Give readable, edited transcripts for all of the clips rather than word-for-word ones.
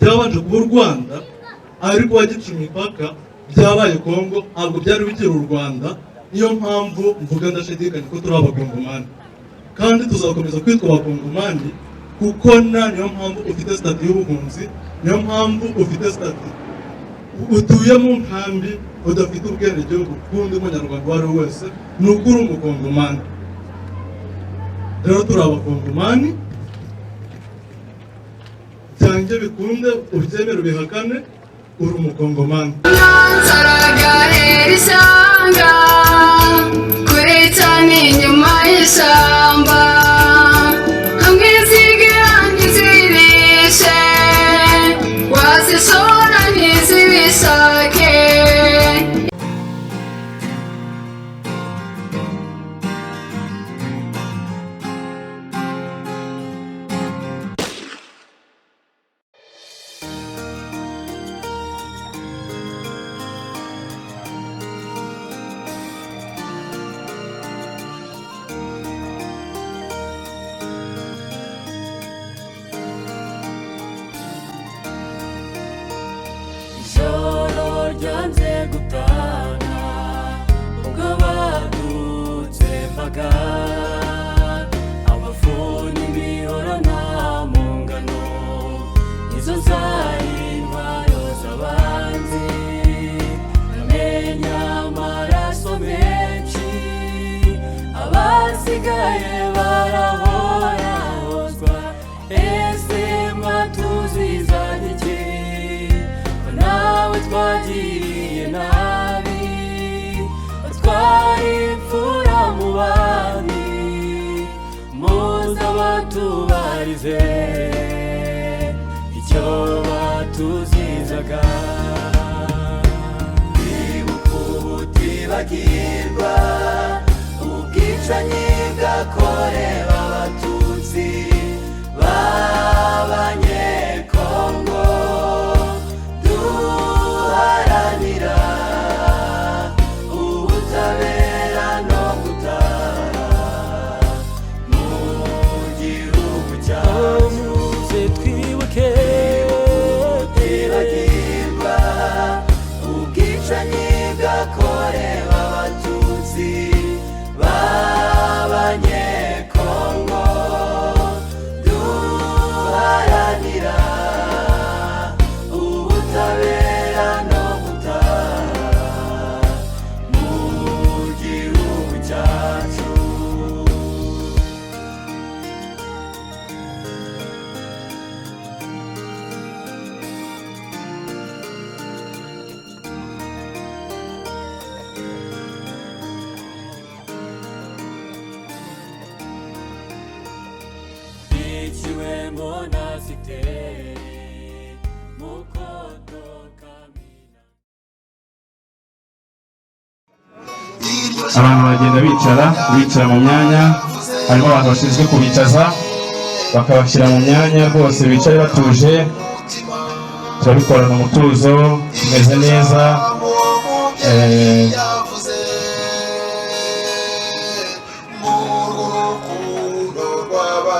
byabanje kuba u Rwanda ariko wagica imipaka byabaye Kongo ntabwo byari bikiri u Rwanda. Niyo mpamvu mvuga ndashidikanya ko turi abakongomani kandi tuzakomeza kwitwa abakongomani kuko niyo mpamvu ufite stati y'ubuhunzi, niyo mpamvu ufite stati utuye mu nkambi udafite ubwenegihugu bw'undi munyarwanda uwo ari we wese, ni uko uri umukongomani. Rero turi abakongomani, byange bikunde ubyemere ubihakane, uri umukongomani. Isanga kwitani nyuma y'ishyamba hamwe zigirangi zirishe wazishora ntizibishake. Icyo batuzizaga Kwibuka ubutibagirwa ubwicanyi bwakorewe abatutsi babanyecongo duharanira ubutabera no gutaha mugihugu cyacu. Twibuke ubutibagirwa ubwicanyi bwakorewe abatutsi babanyecongo duharanira ubutabera no gutaha mugihugu cyacu. Abantu bagenda bicara mu myanya, harimo abantu bashinzwe kubicaza bakabashyira mu myanya rwose bicaye batuje. Turabikorana umutuzo, tumeze neza.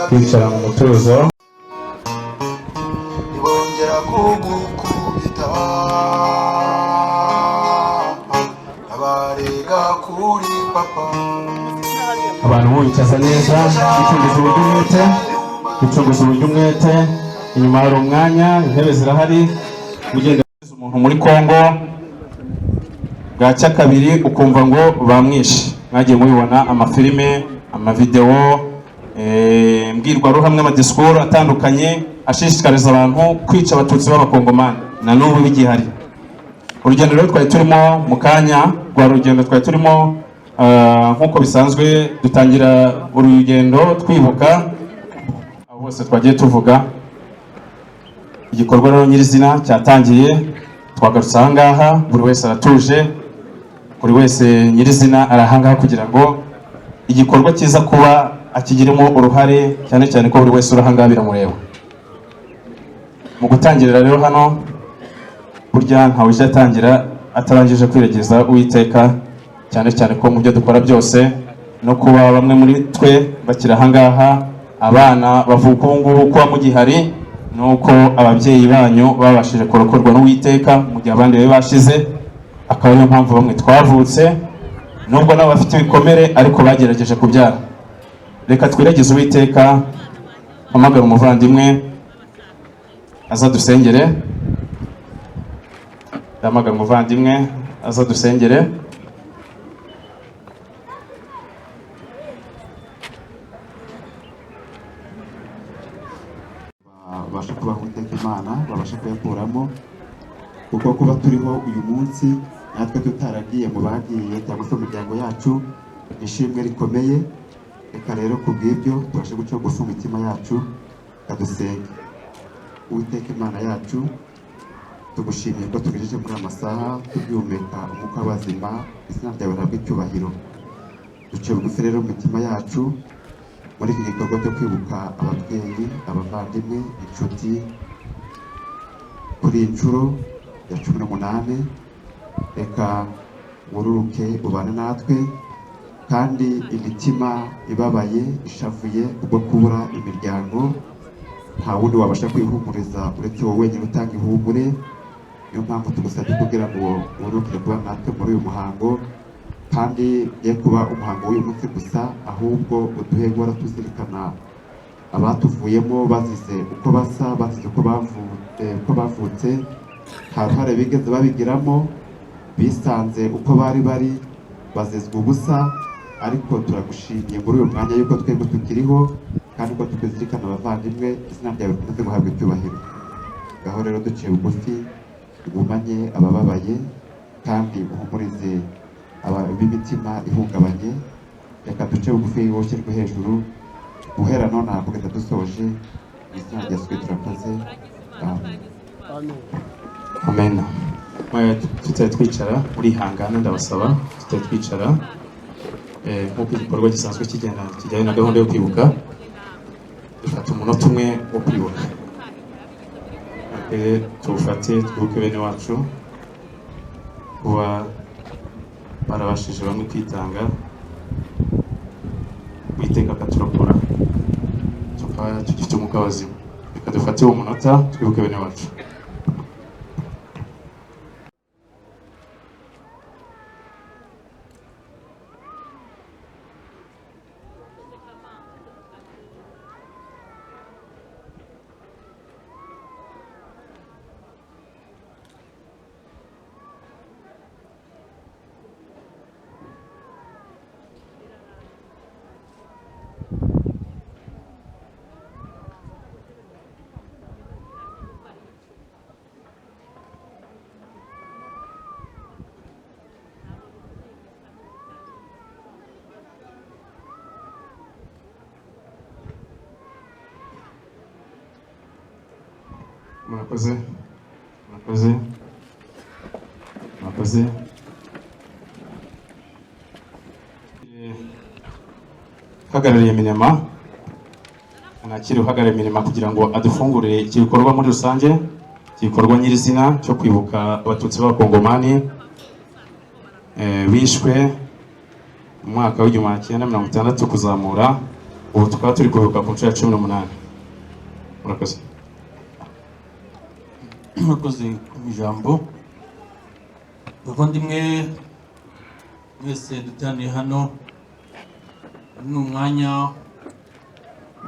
Kwicara mu mutuzo. Ibongera kugukubita abarega kuri papa. Abantu bicaza neza, bicunguza uburyo umwete. Inyuma hari umwanya, intebe zirahari. Ugenda umuntu muri Kongo bwacya kabiri ukumva ngo bamwishe. Mwagiye mubibona amafilime, amavideo, mbwirwaruhamwe, amadisikuru atandukanye ashishikariza abantu kwica abatutsi b'abakongomani. Na n'ubu bigihari. Urugendo rero twari turimo mu kanya rwa rugendo twari turimo nkuko bisanzwe dutangira urugendo twibuka abo bose twagiye tuvuga. Igikorwa rero nyirizina cyatangiye, twagarutse aha ngaha, buri wese aratuje, buri wese nyirizina arahangaha kugira ngo igikorwa kiza kuba akigiremo uruhare, cyane cyane ko buri wese urahangaha biramureba. Mu gutangirira rero hano burya ntawe uje atangira atarangije kwiregeza Uwiteka, cyane cyane ko mu byo dukora byose no kuba bamwe muri twe bakira ahangaha abana bavuka ubu ngubu kuba mugihari nuko ababyeyi banyu babashije kurokorwa n'Uwiteka mu gihe abandi bari bashize, akaba ariyo mpamvu bamwe twavutse nubwo nabo bafite ibikomere ariko bagerageje kubyara. Reka twiragize Uwiteka, mpamagara umuvandimwe aza dusengere. Mpamagara umuvandimwe aza dusengere. babasha kubaho Uwiteka Imana, babasha kuyakuramo, kuko kuba turiho uyu munsi natwe tutaragiye mu bagiye cyangwa se imiryango yacu ishimwe rikomeye. Reka rero kubw'ibyo tubashe guca bugufi imitima yacu, kadusenge. Uwiteka Imana yacu, tugushimiye ko tugejeje muri amasaha tubyumeka umwuka w'abazima, izina ryawe rihabwe icyubahiro. Duce bugufi rero mu mitima yacu muri iki gikorwa cyo kwibuka ababyeyi, abavandimwe, inshuti, kuri iyi nshuro ya 18. Reka wururuke ubane natwe, kandi imitima ibabaye ishavuye kubwo kubura imiryango, nta wundi wabasha kwihumuriza uretse wowe wenyine utanga ihumure. Niyo mpamvu tugusabye kugira ngo wururuke kuba natwe muri uyu muhango, kandi ye kuba umuhango w'uyu munsi gusa, ahubwo uduhe guhora tuzirikana abatuvuyemo bazize uko basa, bazize uko bavutse, nta ruhare bigeze babigiramo, bisanze uko bari bazizwe ubusa. Ariko turagushimiye muri uyu mwanya yuko twebwe tukiriho, kandi ko tukizirikana abavandimwe, izina ryawe rikomeze guhabwa icyubahiro. Ngaho rero duciye bugufi, tugumanye abababaye, kandi uhumurize b'imitima ihungabanye. Reka duce bugufi woshyirwe hejuru, guhera none aha kugeza dusoje. Izina rya Yesu turakoze, amen. Amen. Tutari twicara urihangana, ndabasaba tutari twicara nk'uko igikorwa gisanzwe kijyanye na gahunda yo kwibuka. Dufata umunota umwe wo kwibuka, tuwufate twibuke bene wacu kuba barabashije bamwe kwitanga, Uwiteka akaturokora tukaba tugifite umwuka wazima. Reka dufate uwo munota twibuke bene wacu. Murakoze. Hagarariye Minema, nakiri uhagarariye Minema kugira ngo adufungurire iki bikorwa muri rusange, igikorwa nyirizina cyo kwibuka abatutsi b'abakongomani bishwe mu mwaka wa 1960 kuzamura. Ubu tukaba turi kwibuka ku nshuro ya 18. Murakoze. Murakoze ku ijambo. Bavandimwe mwese duteraniye hano, ni umwanya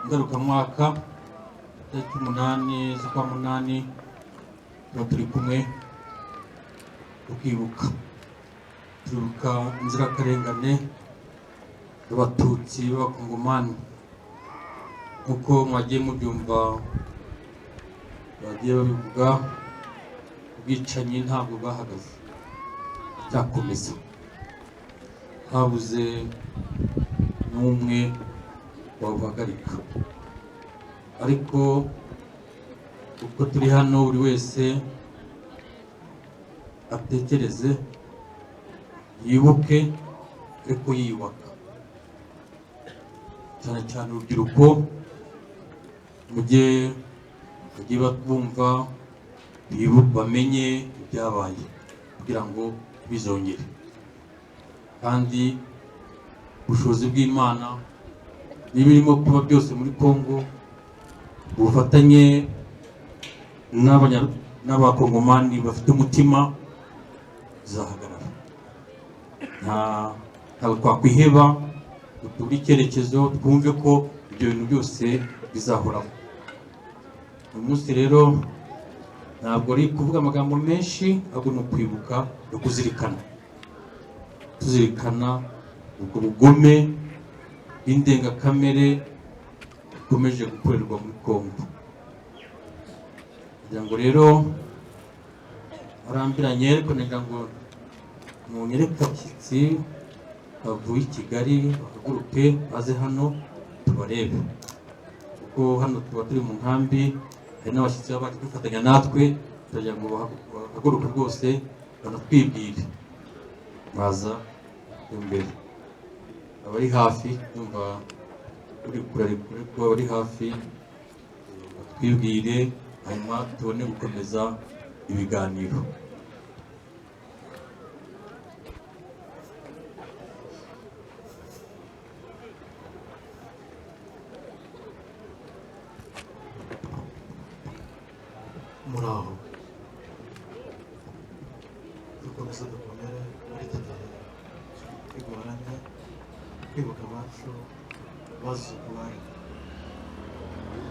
ngarukamwaka tariki 8 z'ukwa munani, tuba turi kumwe tukibuka inzirakarengane y'abatutsi b'abakongomani. Nk'uko mwagiye mubyumva bagiye babivuga, ubwicanyi ntabwo bwahagaze, cyakomeza. Habuze n'umwe wabuhagarika, ariko uko turi hano buri wese atekereze, yibuke, ariko yiyubaka. Cyane cyane urubyiruko mujye bumva, bamenye ibyabaye kugira ngo bizongere. Kandi ubushobozi bw'Imana n'ibirimo kuba byose muri Kongo, ubufatanye n'abakongomani bafite umutima bizahagarara. Ntabwo twakwiheba, duture icyerekezo, twumve ko ibyo bintu byose bizahoraho. Uyu munsi rero ntabwo ari kuvuga amagambo menshi, ahubwo ni ukwibuka no kuzirikana, tuzirikana ubwo bugome bw'indengakamere bukomeje gukorerwa muri Kongo. kugira ngo rero arambiranye, ariko nagira ngo munyereke abashyitsi bavuye i Kigali bahaguruke baze hano tubarebe, kuko hano tuba turi mu nkambi, hari n'abashyitsi baba baje kwifatanya natwe, turagira ngo bahaguruke rwose banatwibwire. Baza imbere, abari hafi yumva uri kure ko abari hafi batwibwire, hanyuma tubone gukomeza ibiganiro. Muraho, dukomeza dukomere muri iki gihe twigoranye kwibuka abacu bazize ukubari.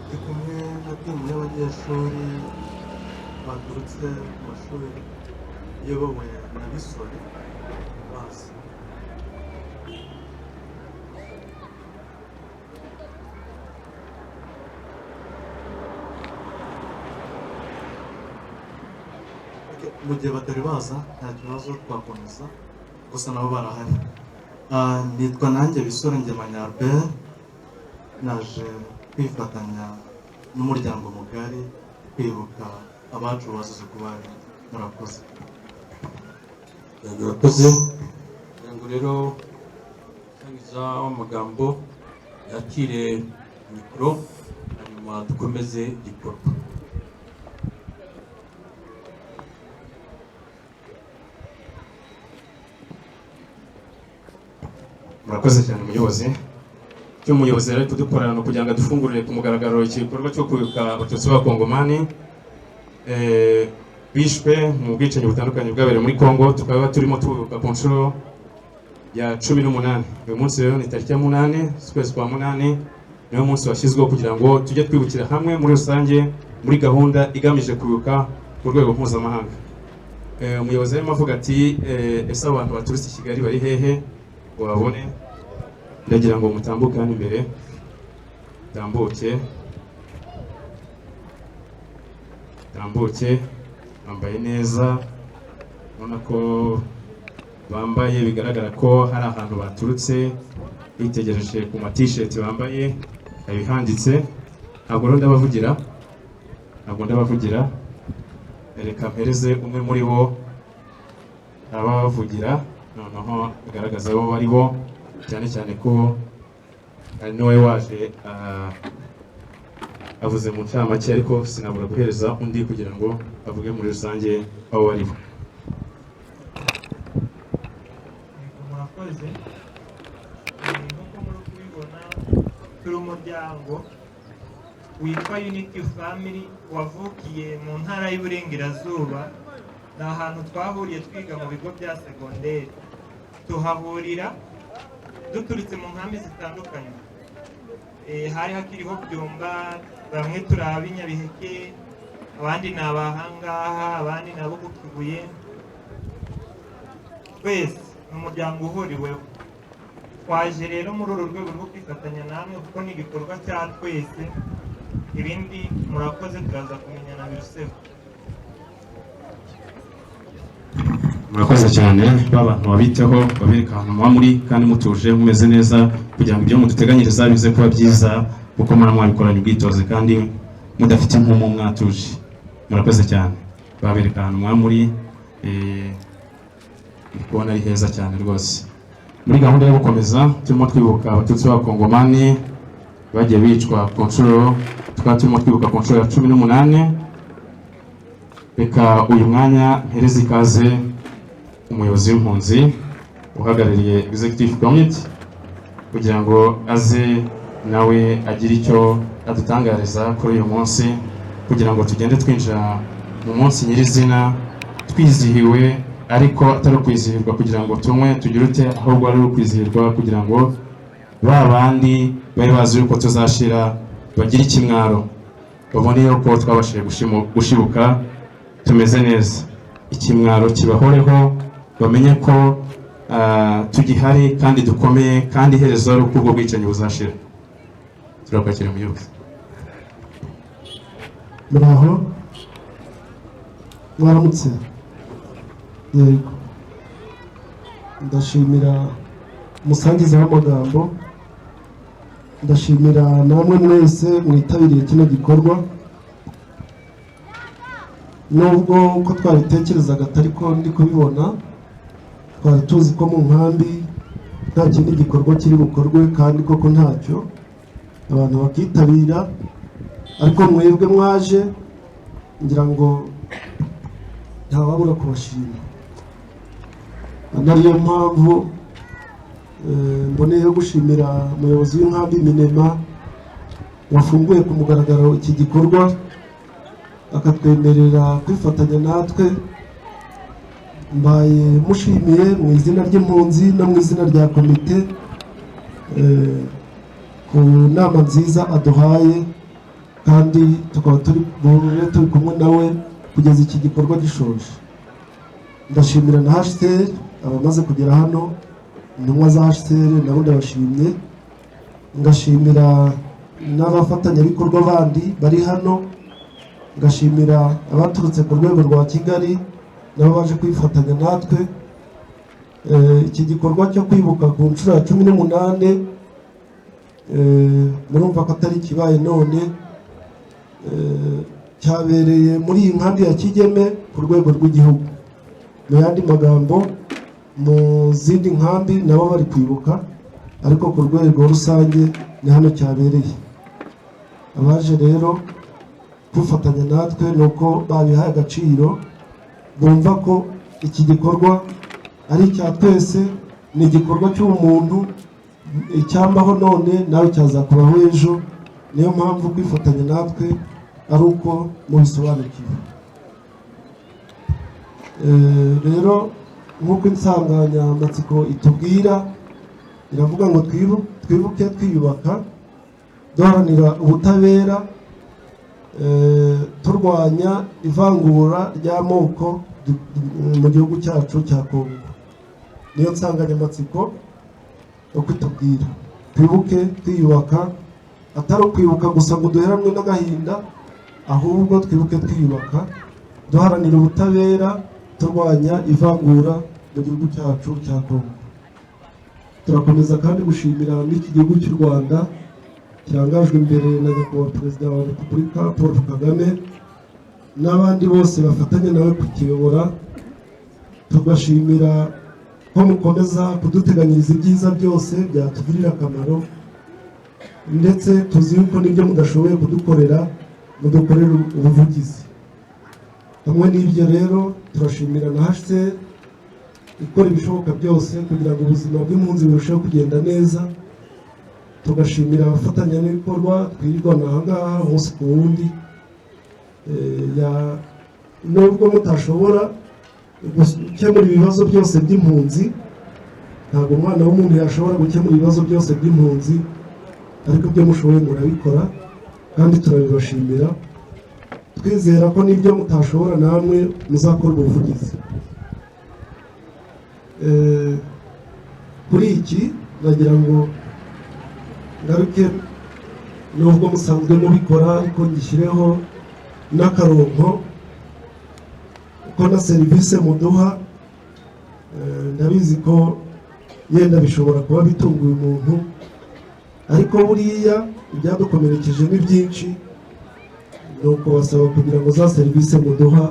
Ndi kumwe na timu y'abanyeshuri baturutse mu mashuri iyobowe na Bisore basi. Mu gihe batari baza nta kibazo twakomeza, gusa nabo barahari. Nitwa nanjye Bisore Ngemanya Albert, naje kwifatanya n'umuryango mugari kwibuka abacu bazize ukubari. Murakoze. Murakoze. Kugira ngo rero tangiza amagambo yakire mikoro, hanyuma dukomeze igikorwa. Murakoze cyane umuyobozi. Icyo umuyobozi ari kudukorana no kugira ngo dufungurire ku mugaragaro igikorwa cyo kwibuka abatutsi b'abakongomani bishwe mu bwicanyi butandukanye bwabereye muri Kongo. Tukaba turimo twibuka ku nshuro ya 18. Uyu munsi rero ni tariki ya 8 z'ukwezi kwa 8, niyo munsi washyizweho kugira ngo tujye twibukira hamwe muri rusange muri gahunda igamije kwibuka ku rwego mpuzamahanga. Umuyobozi arimo avuga ati ese abantu baturutse i Kigali bari hehe? Wabone, ndagira ngo mutambuke hano imbere, tambuke, bambaye neza, ubona ko bambaye bigaragara ko hari ahantu baturutse. Bitegereje ku ma-t-shirt bambaye abihanditse. Ntabwo ndabavugira, reka mpereze umwe muri bo abavugira, noneho bigaragaza abo bari bo, cyane cyane ko ari niwe waje avuze mu ncamake, ariko sinabura guhereza undi kugira ngo avuge muri rusange abo bari bo. Murakoze. Nk'uko muri kubibona, turi umuryango witwa Unity Family wavukiye mu ntara y'Iburengerazuba. Ni ahantu twahuriye twiga mu bigo bya segonderi. Tuhahurira duturutse mu nkambi zitandukanye. Hari hakiriho Byumba, bamwe turi ab'inyabiheke, abandi ni abahangaha, abandi ni abo ku Kibuye. Twese ni umuryango uhuriweho. Twaje rero muri uru rwego rwo kwifatanya namwe kuko ni igikorwa cya twese. Ibindi murakoze, turaza kumenyana biruseho. Murakoze cyane, b'abantu babiteho, babereka ahantu muba muri kandi mutuje mumeze neza, kugira ngo ibyo muduteganyiriza bize kuba byiza, kuko mwabikoranye ubwitozi kandi mudafite impumu, mwatuje. Murakoze cyane, babereka ahantu muba muri, kubona ari heza cyane rwose. Muri gahunda yo gukomeza turimo twibuka abatutsi b'abakongomani bagiye bicwa ku nshuro, tukaba turimo twibuka ku nshuro ya 18. Reka uyu mwanya mpereze ikaze umuyobozi w'impunzi uhagarariye executive committee kugira ngo aze nawe agire icyo adutangariza kuri uyu munsi kugira ngo tugende twinjira mu munsi nyirizina twizihiwe, ariko atari ukwizihirwa kugira ngo tunywe tugire ute, ahubwo ari ukwizihirwa kugira ngo ba bandi bari bazi yuko tuzashira bagire ikimwaro, babone yuko twabashije gushibuka tumeze neza, ikimwaro kibahoreho, bamenye ko tugihari kandi dukomeye, kandi iherezo ari uko ubwo bwicanyi buzashira. Turakwakira umuyobozi. Muraho, mwaramutse. Yego, ndashimira umusangiza w'amagambo, ndashimira namwe mwese mwitabiriye kino gikorwa, nubwo uko twabitekerezaga atari ko ndi kubibona. Twari tuzi ko mu nkambi nta kindi gikorwa kiri bukorwe, kandi koko ntacyo, abantu bakitabira, ariko mwebwe mwaje ngira ngo ntawabura kubashima. Ariyo mpamvu mboneyeho gushimira umuyobozi w'inkambi Minema wafunguye ku mugaragaro iki gikorwa, akatwemerera kwifatanya natwe. Mbaye mushimiye mu izina ry'impunzi no mu izina rya komite ku nama nziza aduhaye, kandi tukaba turi kumwe nawe kugeza iki gikorwa gishoje. Ndashimira na HCR abamaze kugera hano, intumwa za HCR nabo ndabashimye. Ngashimira n'abafatanyabikorwa bandi bari hano, ngashimira abaturutse ku rwego rwa Kigali nabo baje kwifatanya natwe. Iki gikorwa cyo kwibuka ku nshuro ya 18 murumva ko atari kibaye none, cyabereye muri iyi nkambi ya Kigeme ku rwego rw'igihugu. Mu yandi magambo, mu zindi nkambi nabo bari kwibuka, ariko ku rwego rusange ni hano cyabereye. Abaje rero kwifatanya natwe nuko babihaye agaciro, bumva ko iki gikorwa ari icya twese, ni igikorwa cy'umuntu, icyambaho none nawe cyazakubaho ejo. Niyo mpamvu kwifatanya natwe ari uko mubisobanukiwe. Rero nk'uko insanganyamatsiko itubwira, iravuga ngo twibuke twiyubaka, duharanira ubutabera, turwanya ivangura ry'amoko mu gihugu cyacu cya Kongo. Niyo nsanganyamatsiko yo kwitubwira. Twibuke twiyubaka, atari ukwibuka gusa ngo duheranwe n'agahinda, ahubwo twibuke twiyubaka, duharanira ubutabera, turwanya ivangura mu gihugu cyacu cya Kongo. Turakomeza kandi gushimira n'iki gihugu cy'u Rwanda kirangajwe imbere na nyakubahwa perezida wa Repubulika Paul Kagame n'abandi bose bafatanya nawe kukiyobora. Tugashimira ko mukomeza kuduteganyiriza ibyiza byose byatugirira akamaro, ndetse tuzi yuko n'ibyo mudashoboye kudukorera mudukorera ubuvugizi. Hamwe n'ibyo rero turashimira na HCR ikora ibishoboka byose kugira ngo ubuzima bw'impunzi burusheho kugenda neza. Tugashimira abafatanyabikorwa twirirwana aha ngaha umunsi ku wundi. Nubwo mutashobora gukemura ibibazo byose by'impunzi, ntabwo umwana w'umuntu yashobora gukemura ibibazo byose by'impunzi, ariko ibyo mushoboye murabikora kandi turabibashimira. Twizera ko n'ibyo mutashobora namwe muzakora ubuvugizi. Kuri iki nagira ngo ngaruke, nubwo musanzwe mubikora, ariko ngishyireho n'akarongo ko na serivisi muduha. Ndabizi ko yenda bishobora kuba bitunguye umuntu, ariko buriya ibyadukomerekeje ni byinshi, nuko basaba kugira ngo za serivisi muduha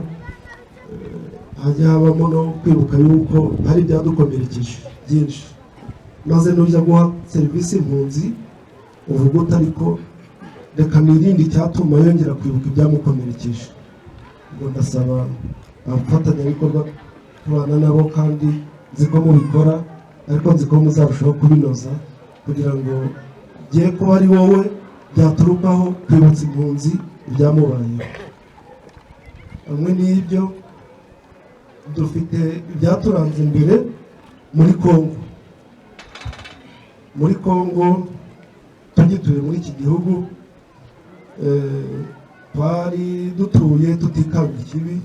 hajya habamo no kwibuka yuko hari ibyadukomerekeje byinshi, maze nujya guha serivisi impunzi uvuga utari ko reka nirinde icyatuma yongera kwibuka ibyamukomerekeje. Ngo ndasaba abafatanyabikorwa tubana nabo, kandi nzi ko mubikora, ariko nzi ko muzarushaho kubinoza kugira ngo giye kuba ari wowe byaturukaho kwibutsa impunzi ibyamubayeho. hamwe n'ibyo dufite ibyaturanze imbere muri Kongo. Muri Kongo tugituye muri iki gihugu twari dutuye tutikanga ikibi,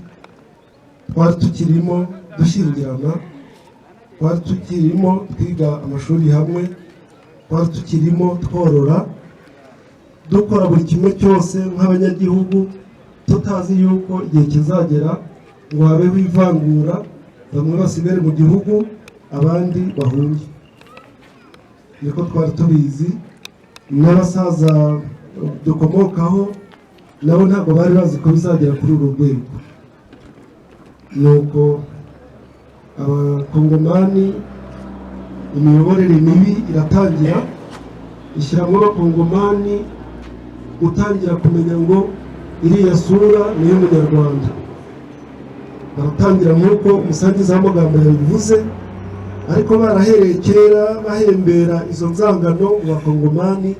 twari tukirimo dushyingirana, twari tukirimo twiga amashuri hamwe, twari tukirimo tworora, dukora buri kimwe cyose nk'abanyagihugu, tutazi yuko igihe kizagera ngo habeho ivangura, bamwe basigare mu gihugu abandi bahunge. Niko twari tubizi, n'abasaza dukomokaho nabo ntabwo bari bazi ko bizagera kuri uru rwego. Nuko abakongomani imiyoborere mibi iratangira, ishyiramo abakongomani gutangira kumenya ngo iriya sura niyo munyarwanda. Baratangira nk'uko umusangiza w'amagambo yabivuze, ariko barahereye kera bahembera izo nzangano mu bakongomani,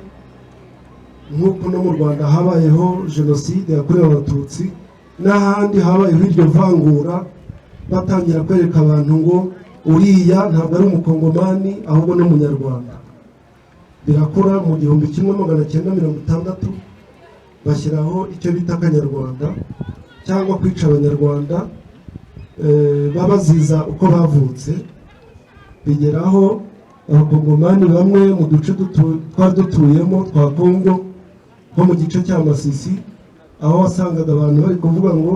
nk'uko no mu Rwanda habayeho jenoside yakorewe abatutsi, n'ahandi habayeho iryo vangura, batangira kwereka abantu ngo uriya ntabwo ari umukongomani ahubwo ni umunyarwanda. Birakura mu 1960 bashyiraho icyo bita akanyarwanda, cyangwa kwica abanyarwanda babaziza uko bavutse. Bigeraho abakongomani bamwe mu duce twari dutuyemo twa Kongo, nko mu gice cya Masisi, aho wasangaga abantu bari kuvuga ngo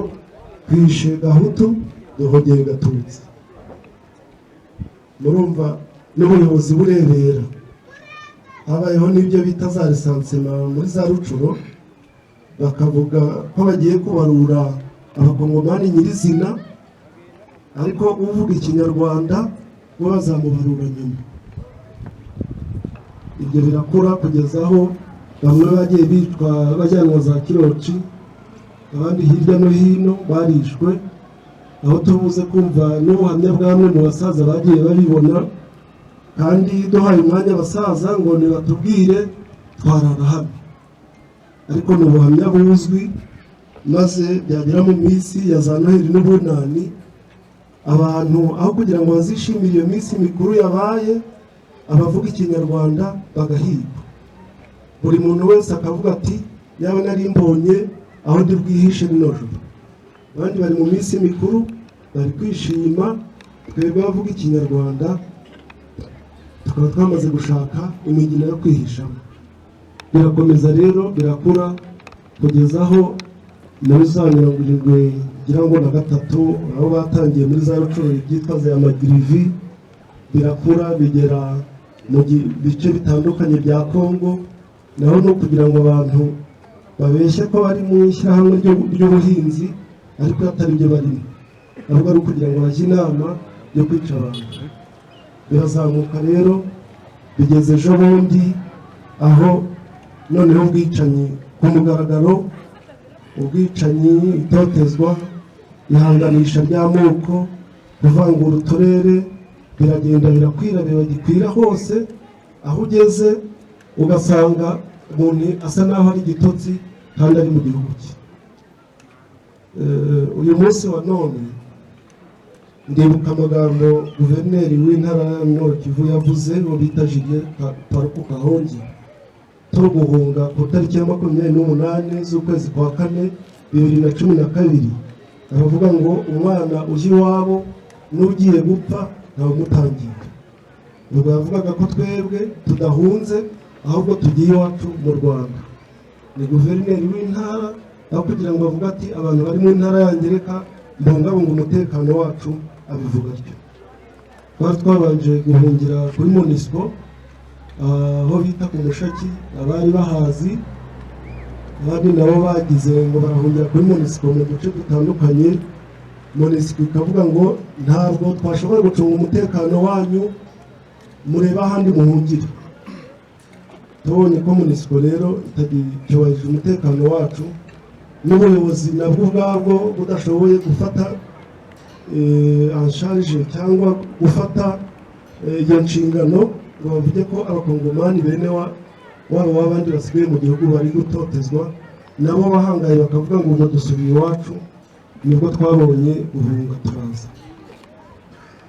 twishe gahutu duhogeye gatutsi. Murumva n'ubuyobozi burebera. Habayeho n'ibyo bita za lisansema muri za rucuro, bakavuga ko bagiye kubarura abakongomani nyirizina, ariko uvuga ikinyarwanda bo bazamubarura nyuma. Ibyo birakura kugeza aho bamwe bagiye bicwa bajyanwa za Kiroci, abandi hirya no hino barishwe, aho tubuze kumva n'ubuhamya bw'amwe mu basaza bagiye babibona. Kandi duhaye umwanya abasaza ngo nibatubwire twarara hano, ariko ni ubuhamya buzwi. Maze byagera mu minsi ya za Noheli n'Ubunani, abantu aho kugira ngo bazishimire iyo minsi mikuru yabaye, abavuga ikinyarwanda bagahigwa. Buri muntu wese akavuga ati yaba nari mbonye aho ndi bwihishe rino joro. Abandi bari mu minsi mikuru bari kwishima, twebwe bavuga ikinyarwanda tukaba twamaze gushaka imigina yo kwihishamo. Birakomeza rero birakura kugeza aho muri za 73 aho batangiye muri za rucuro byitwa za magirivi, birakura bigera mu bice bitandukanye bya Kongo. Naho no kugira ngo abantu babeshye ko bari mu ishyirahamwe ry'ubuhinzi, ariko atari byo barimo, ahubwo ari ukugira ngo bajye inama yo kwica abantu. Birazamuka rero bigeze ejo bundi aho noneho ubwicanyi ku mugaragaro, ubwicanyi, itotezwa, ihanganisha ry'amoko, kuvangura uturere, biragenda birakwira, bibagikwira hose. Aho ugeze ugasanga umuntu asa naho ari igitotsi kandi ari mu gihugu cye. Uyu munsi wa none ndibuka amagambo guverineri w'intara ya Nord Kivu yavuze, ngo bita Julien Paruku Kahongi, turi guhunga ku tariki ya 28 z'ukwezi kwa 4 2012. Aravuga ngo umwana uje iwabo n'ugiye gupfa ntawe umutangiye. Ubwo yavugaga ko twebwe tudahunze ahubwo tugiye iwacu mu Rwanda. Ni guverineri w'intara, aho kugira ngo avuga ati abantu bari mu ntara yanjye reka mbungabunga umutekano wacu, abivuga atyo. Twari twabanje guhungira kuri Monisco, aho bita ku Mushaki, abari bahazi, abandi nabo bagize ngo barahungira kuri Monisco mu duce dutandukanye. Monisco ikavuga ngo ntabwo twashobora gucunga umutekano wanyu, mureba ahandi muhungire. Tubonye ko Monisco rero itagicyubahirije umutekano wacu, n'ubuyobozi nabwo ubwabwo budashoboye gufata ansharije cyangwa gufata iyo nshingano ngo bavuge ko abakongomani bene wabo w'abandi basigaye mu gihugu bari gutotezwa, nabo bahangaye bakavuga ngo dusubiye iwacu. nibwo twabonye guhunga turaza.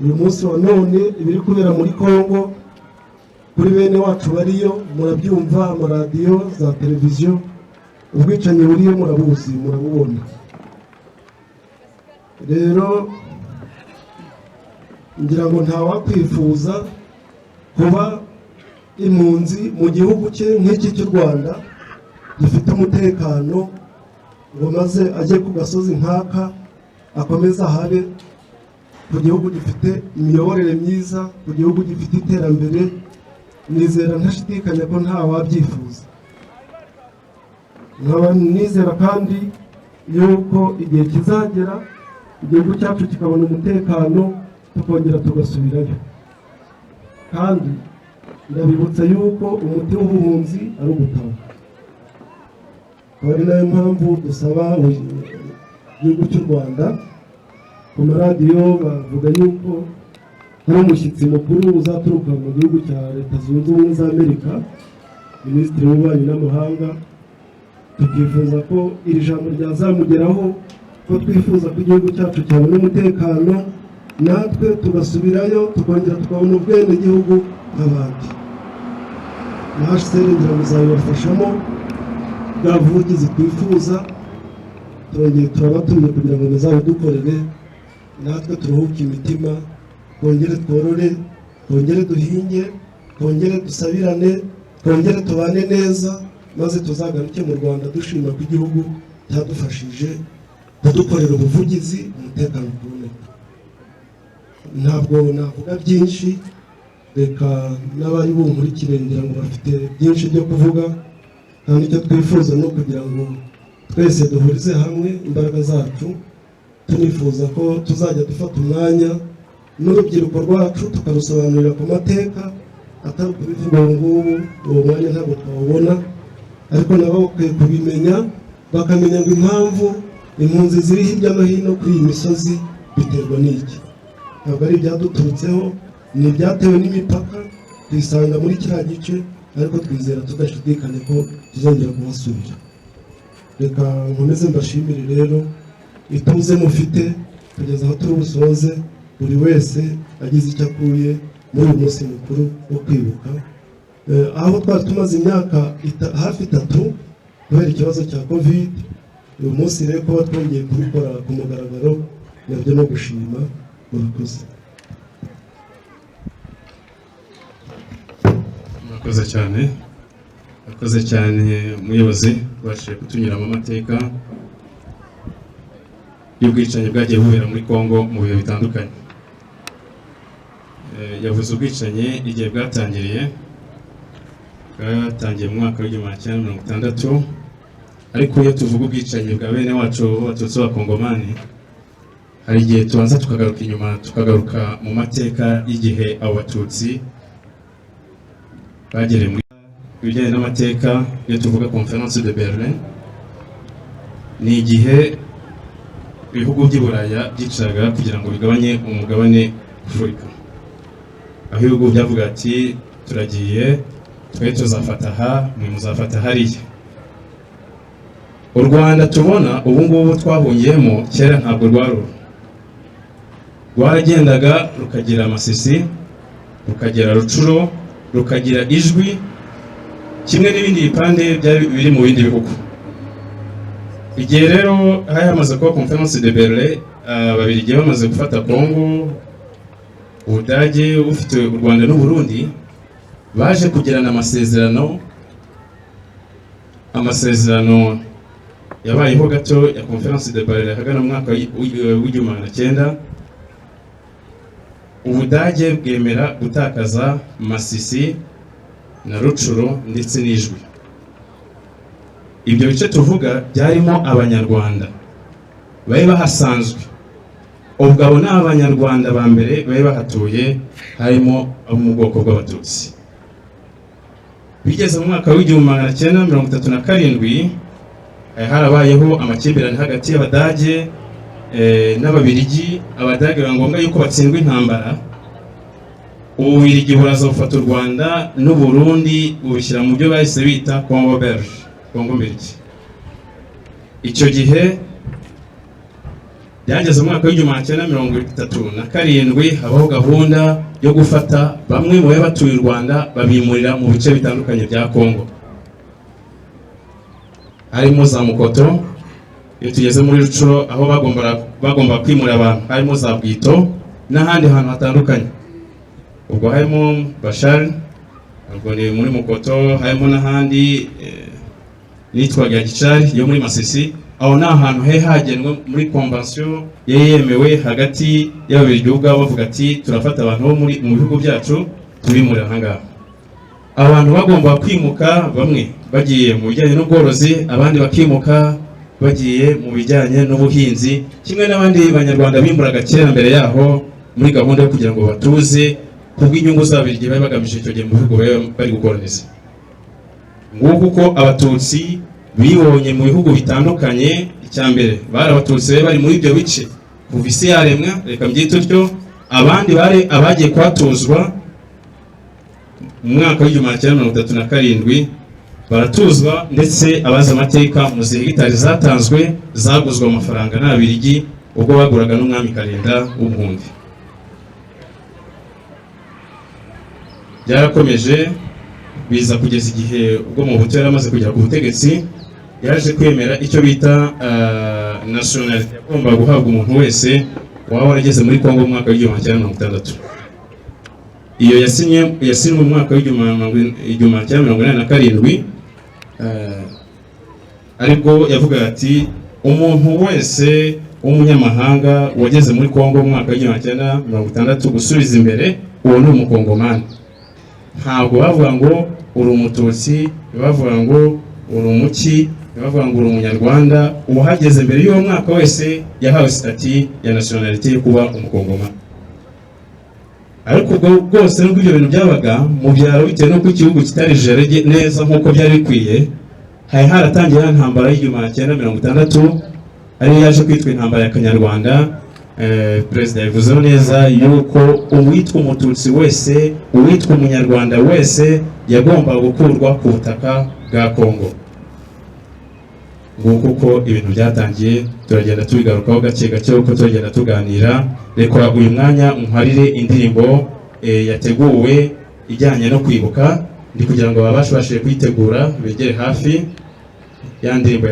Uyu munsi wa none ibiri kubera muri Kongo kuri bene wacu bariyo murabyumva, amaradiyo, za televiziyo, ubwicanyi buriyo murabuzi, murabubona. Rero ngira ngo nta wakwifuza kuba impunzi mu gihugu cye nk'iki cy'u Rwanda gifite umutekano, ngo maze ajye ku gasozi nk'aka akomeza habe, ku gihugu gifite imiyoborere myiza, ku gihugu gifite iterambere. Nizera ntashidikanya ko nta wabyifuza. Nkaba nizera kandi yuko igihe kizagera igihugu cyacu kikabona umutekano tukongera tugasubirayo. Kandi ndabibutsa yuko umuti w'ubuhunzi ari ugutaha. Ari nayo mpamvu dusaba igihugu cy'u Rwanda, ku maradiyo bavuga yuko hari umushyitsi mukuru uzaturuka mu gihugu cya Leta Zunze Ubumwe za Amerika, Minisitiri w'Ububanyi n'Amahanga. Tukifuza ko iri jambo ryazamugeraho, ko twifuza ko igihugu cyacu cyabona umutekano, natwe tugasubirayo tukongera tukabona ubwenegihugu nk'abandi. Ngira muzabibafashamo, bwa buvugizi twifuza turongeye turabatumye kugira ngo muzabidukorere, natwe turuhuke imitima, twongere tworore, twongere duhinge, twongere dusabirane, twongere tubane neza, maze tuzagaruke mu Rwanda dushima ko igihugu cyadufashije kudukorera ubuvugizi, umutekano kuboneka. Ntabwo navuga byinshi, reka n'abari bunkurikire ngira ngo bafite byinshi byo kuvuga, kandi icyo twifuza no kugira ngo twese duhurize hamwe imbaraga zacu, tunifuza ko tuzajya dufata umwanya n'urubyiruko rwacu tukarusobanurira ku mateka, atari kubivuga ubu ngubu, uwo mwanya ntabwo twawubona, ariko nabo bakwiye kubimenya, bakamenya ngo impamvu impunzi ziri hirya no hino kuri iyi misozi biterwa n'iki. Ntabwo ari ibyaduturutseho, ni ibyatewe n'imipaka, twisanga muri kiriya gice, ariko twizera tudashidikanya ko tuzongera kuhasubira. Reka nkomeze mbashimire rero ituze mufite kugeza aho turi busoze, buri wese agize icyo akuye muri uyu munsi mukuru wo kwibuka. Aho twari tumaze imyaka hafi 3 kubera ikibazo cya Covid, uyu munsi rero kuba twongeye kubikora ku mugaragaro nabyo no gushima. Murakoze. Murakoze cyane, murakoze cyane umuyobozi ubashije kutunyura mu mateka y'ubwicanyi bwagiye bubera muri Kongo mu bihe bitandukanye. Yavuze ubwicanyi igihe bwatangiye mu mwaka w'1960, ariko iyo tuvuga ubwicanyi bwa bene wacu b'abatutsi b'abakongomani, hari igihe tubanza tukagaruka inyuma, tukagaruka mu mateka y'igihe abo batutsi bagereye muri ibijyanye n'amateka. Iyo tuvuga Conference de Berlin, ni igihe ibihugu by'i Buraya byicaraga kugira ngo bigabanye umugabane Afurika, aho ibihugu byavuga ati turagiye, twe tuzafata aha, mwe muzafata hariya. U Rwanda tubona ubu ngubu twahungiyemo, kera ntabwo rwaragendaga rukagira Masisi, rukagira Rucuro, rukagira Ijwi, kimwe n'ibindi bipande byari biri mu bindi bihugu. Igihe rero hari hamaze kuba Conference de Berlin, Ababiligi bamaze gufata Kongo, Ubudage ufite u Rwanda n'u Burundi, baje kugirana amasezerano yabayeho gato ya Conference de Berlin hagana mu mwaka w'1900. Ubudage bwemera gutakaza Masisi na Rucuro ndetse n'Ijwi. Ibyo bice tuvuga byarimo abanyarwanda bari bahasanzwe, ubwo abo ni abanyarwanda ba mbere bari bahatuye, harimo abo mu bwoko bw'abatutsi. Bigeze mu mwaka w'1937, harabayeho amakimbirane hagati y'Abadage n'Ababiligi. Abadage biba ngombwa yuko batsindwa intambara, Ububirigi buraza gufata u Rwanda n'u Burundi bubishyira mu byo bahise bita Congo Belge, Congo Belge. Icyo gihe byageze mu mwaka w'igihumbi kimwe na mirongo itatu na karindwi habaho gahunda yo gufata bamwe mu batuye u Rwanda babimurira mu bice bitandukanye bya Kongo, harimo za Mukoto. Iyo tugeze muri Rucuro aho bagomba kwimura abantu, harimo za Bwito n'ahandi hantu hatandukanye. Ubwo harimo Bashari, ubwo ni muri Mukoto, harimo n'ahandi nitwaga Gicari yo muri Masisi. Aho ni ahantu hagenwe muri convention yemewe hagati y'ababiri ubwabo, bavuga ati turafata abantu bo mu bihugu byacu tubimurira ahangaha. Abantu bagomba kwimuka, bamwe bagiye mu bijyanye n'ubworozi, abandi bakimuka bagiye mu bijyanye n'ubuhinzi, kimwe n'abandi banyarwanda bimuraga kera mbere yaho muri gahunda yo kugira ngo batuze kubw'inyungu z'ababirigi bari bagamije icyo gihe mu bihugu bari gukoroniza. Nguko uko abatutsi bibonye mu bihugu bitandukanye. Icya mbere bari abatutsi bari muri ibyo bice kuva isi yaremwa, reka mbyite utyo. Abandi bari abagiye kwatuzwa mu mwaka w'igihumbi kimwe na mirongo itatu na karindwi, baratuzwa, ndetse abazi amateka mu hegitari zatanzwe zaguzwe amafaranga n'ababirigi ubwo baguraga n'umwami Karinda w'Umuhundi. Byarakomeje biza kugeza igihe ubwo Mobutu yari amaze kugera ku butegetsi, yaje kwemera icyo bita nationality yagomba guhabwa umuntu wese waba warageze muri Kongo mu mwaka w'igihumbi kimwe na mirongo itandatu. Iyo yasinywe mu mwaka w'igihumbi kimwe na mirongo inani na karindwi, aribwo yavuga ati umuntu wese w'umunyamahanga wageze muri Kongo mu mwaka w'igihumbi kimwe na mirongo itandatu gusubiza imbere, uwo ni umukongomani. Ntabwo bavuga ngo uri umututsi, bavuga ngo uri umuki, bavuga ngo uri umunyarwanda. Uwahageze mbere y'uwo mwaka wese yahawe stati ya nationality yo kuba umukongomani. Ariko ubwo bwose nubwo ibyo bintu byabaga mu byaro, bitewe n'uko igihugu kitari jere neza nk'uko byari bikwiye, hari haratangiye intambara y'igihumbi kimwe na mirongo itandatu, ariyo yaje kwitwa intambara ya Kanyarwanda. Perezida yavuzeho neza yuko uwitwa umututsi wese, uwitwa umunyarwanda wese yagomba gukurwa ku butaka bwa Kongo. Nguko uko ibintu byatangiye, turagenda tubigarukaho gake gake uko turagenda tuganira. Reka uyu mwanya umparire indirimbo yateguwe ijyanye no kwibuka, ndi kugira ngo babashe kwitegura begere hafi. Ya ndirimbo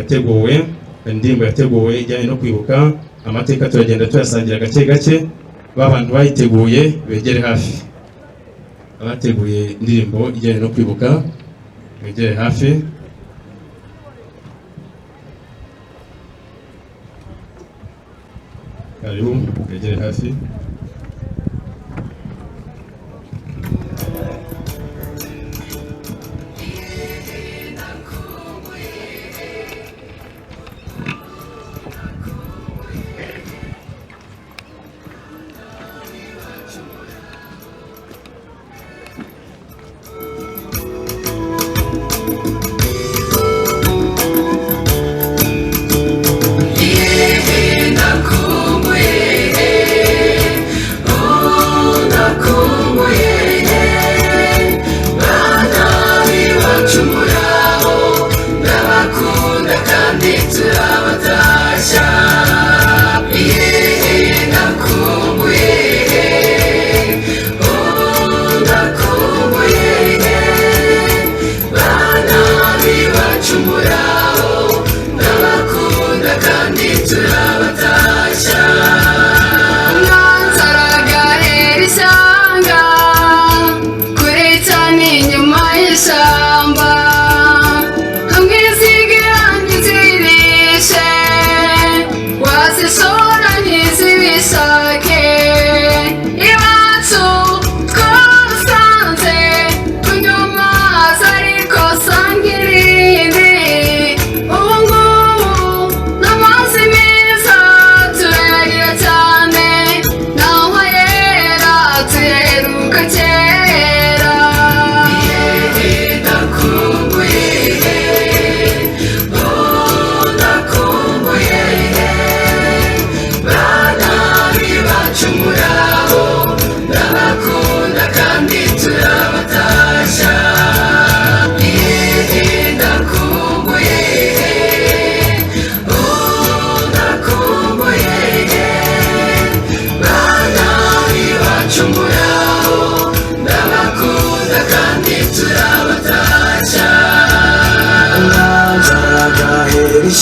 yateguwe ijyanye no kwibuka, amateka turagenda tuyasangira gake gake. Babantu bayiteguye begere hafi, abateguye indirimbo ijyanye no kwibuka begere hafi. Karibu begere hafi.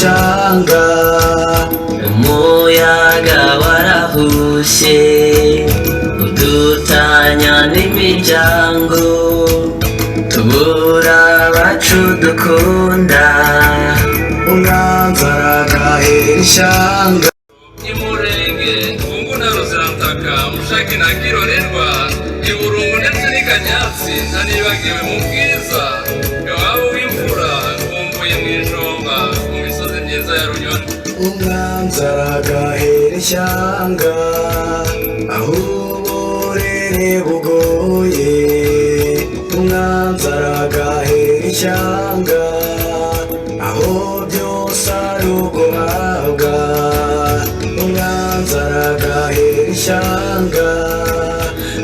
ishanga umuyaga warahushe udutanya n'imiryango tubura abacu dukunda umwanzi aragahera ishanga imurenge unguna ruzantaka mushaki na kirorerwa iburungu ndetse n'ikanyatsi ntanibagiwe mu bwiza iwabo w'imfura nkumbuye mu ijomba mu misozi myiza ya runyoni umwanzi aragahera ishyanga aho uburere bugoye umwanzi aragahera ishyanga aho byose ari uguhabwa umwanzi aragahera ishyanga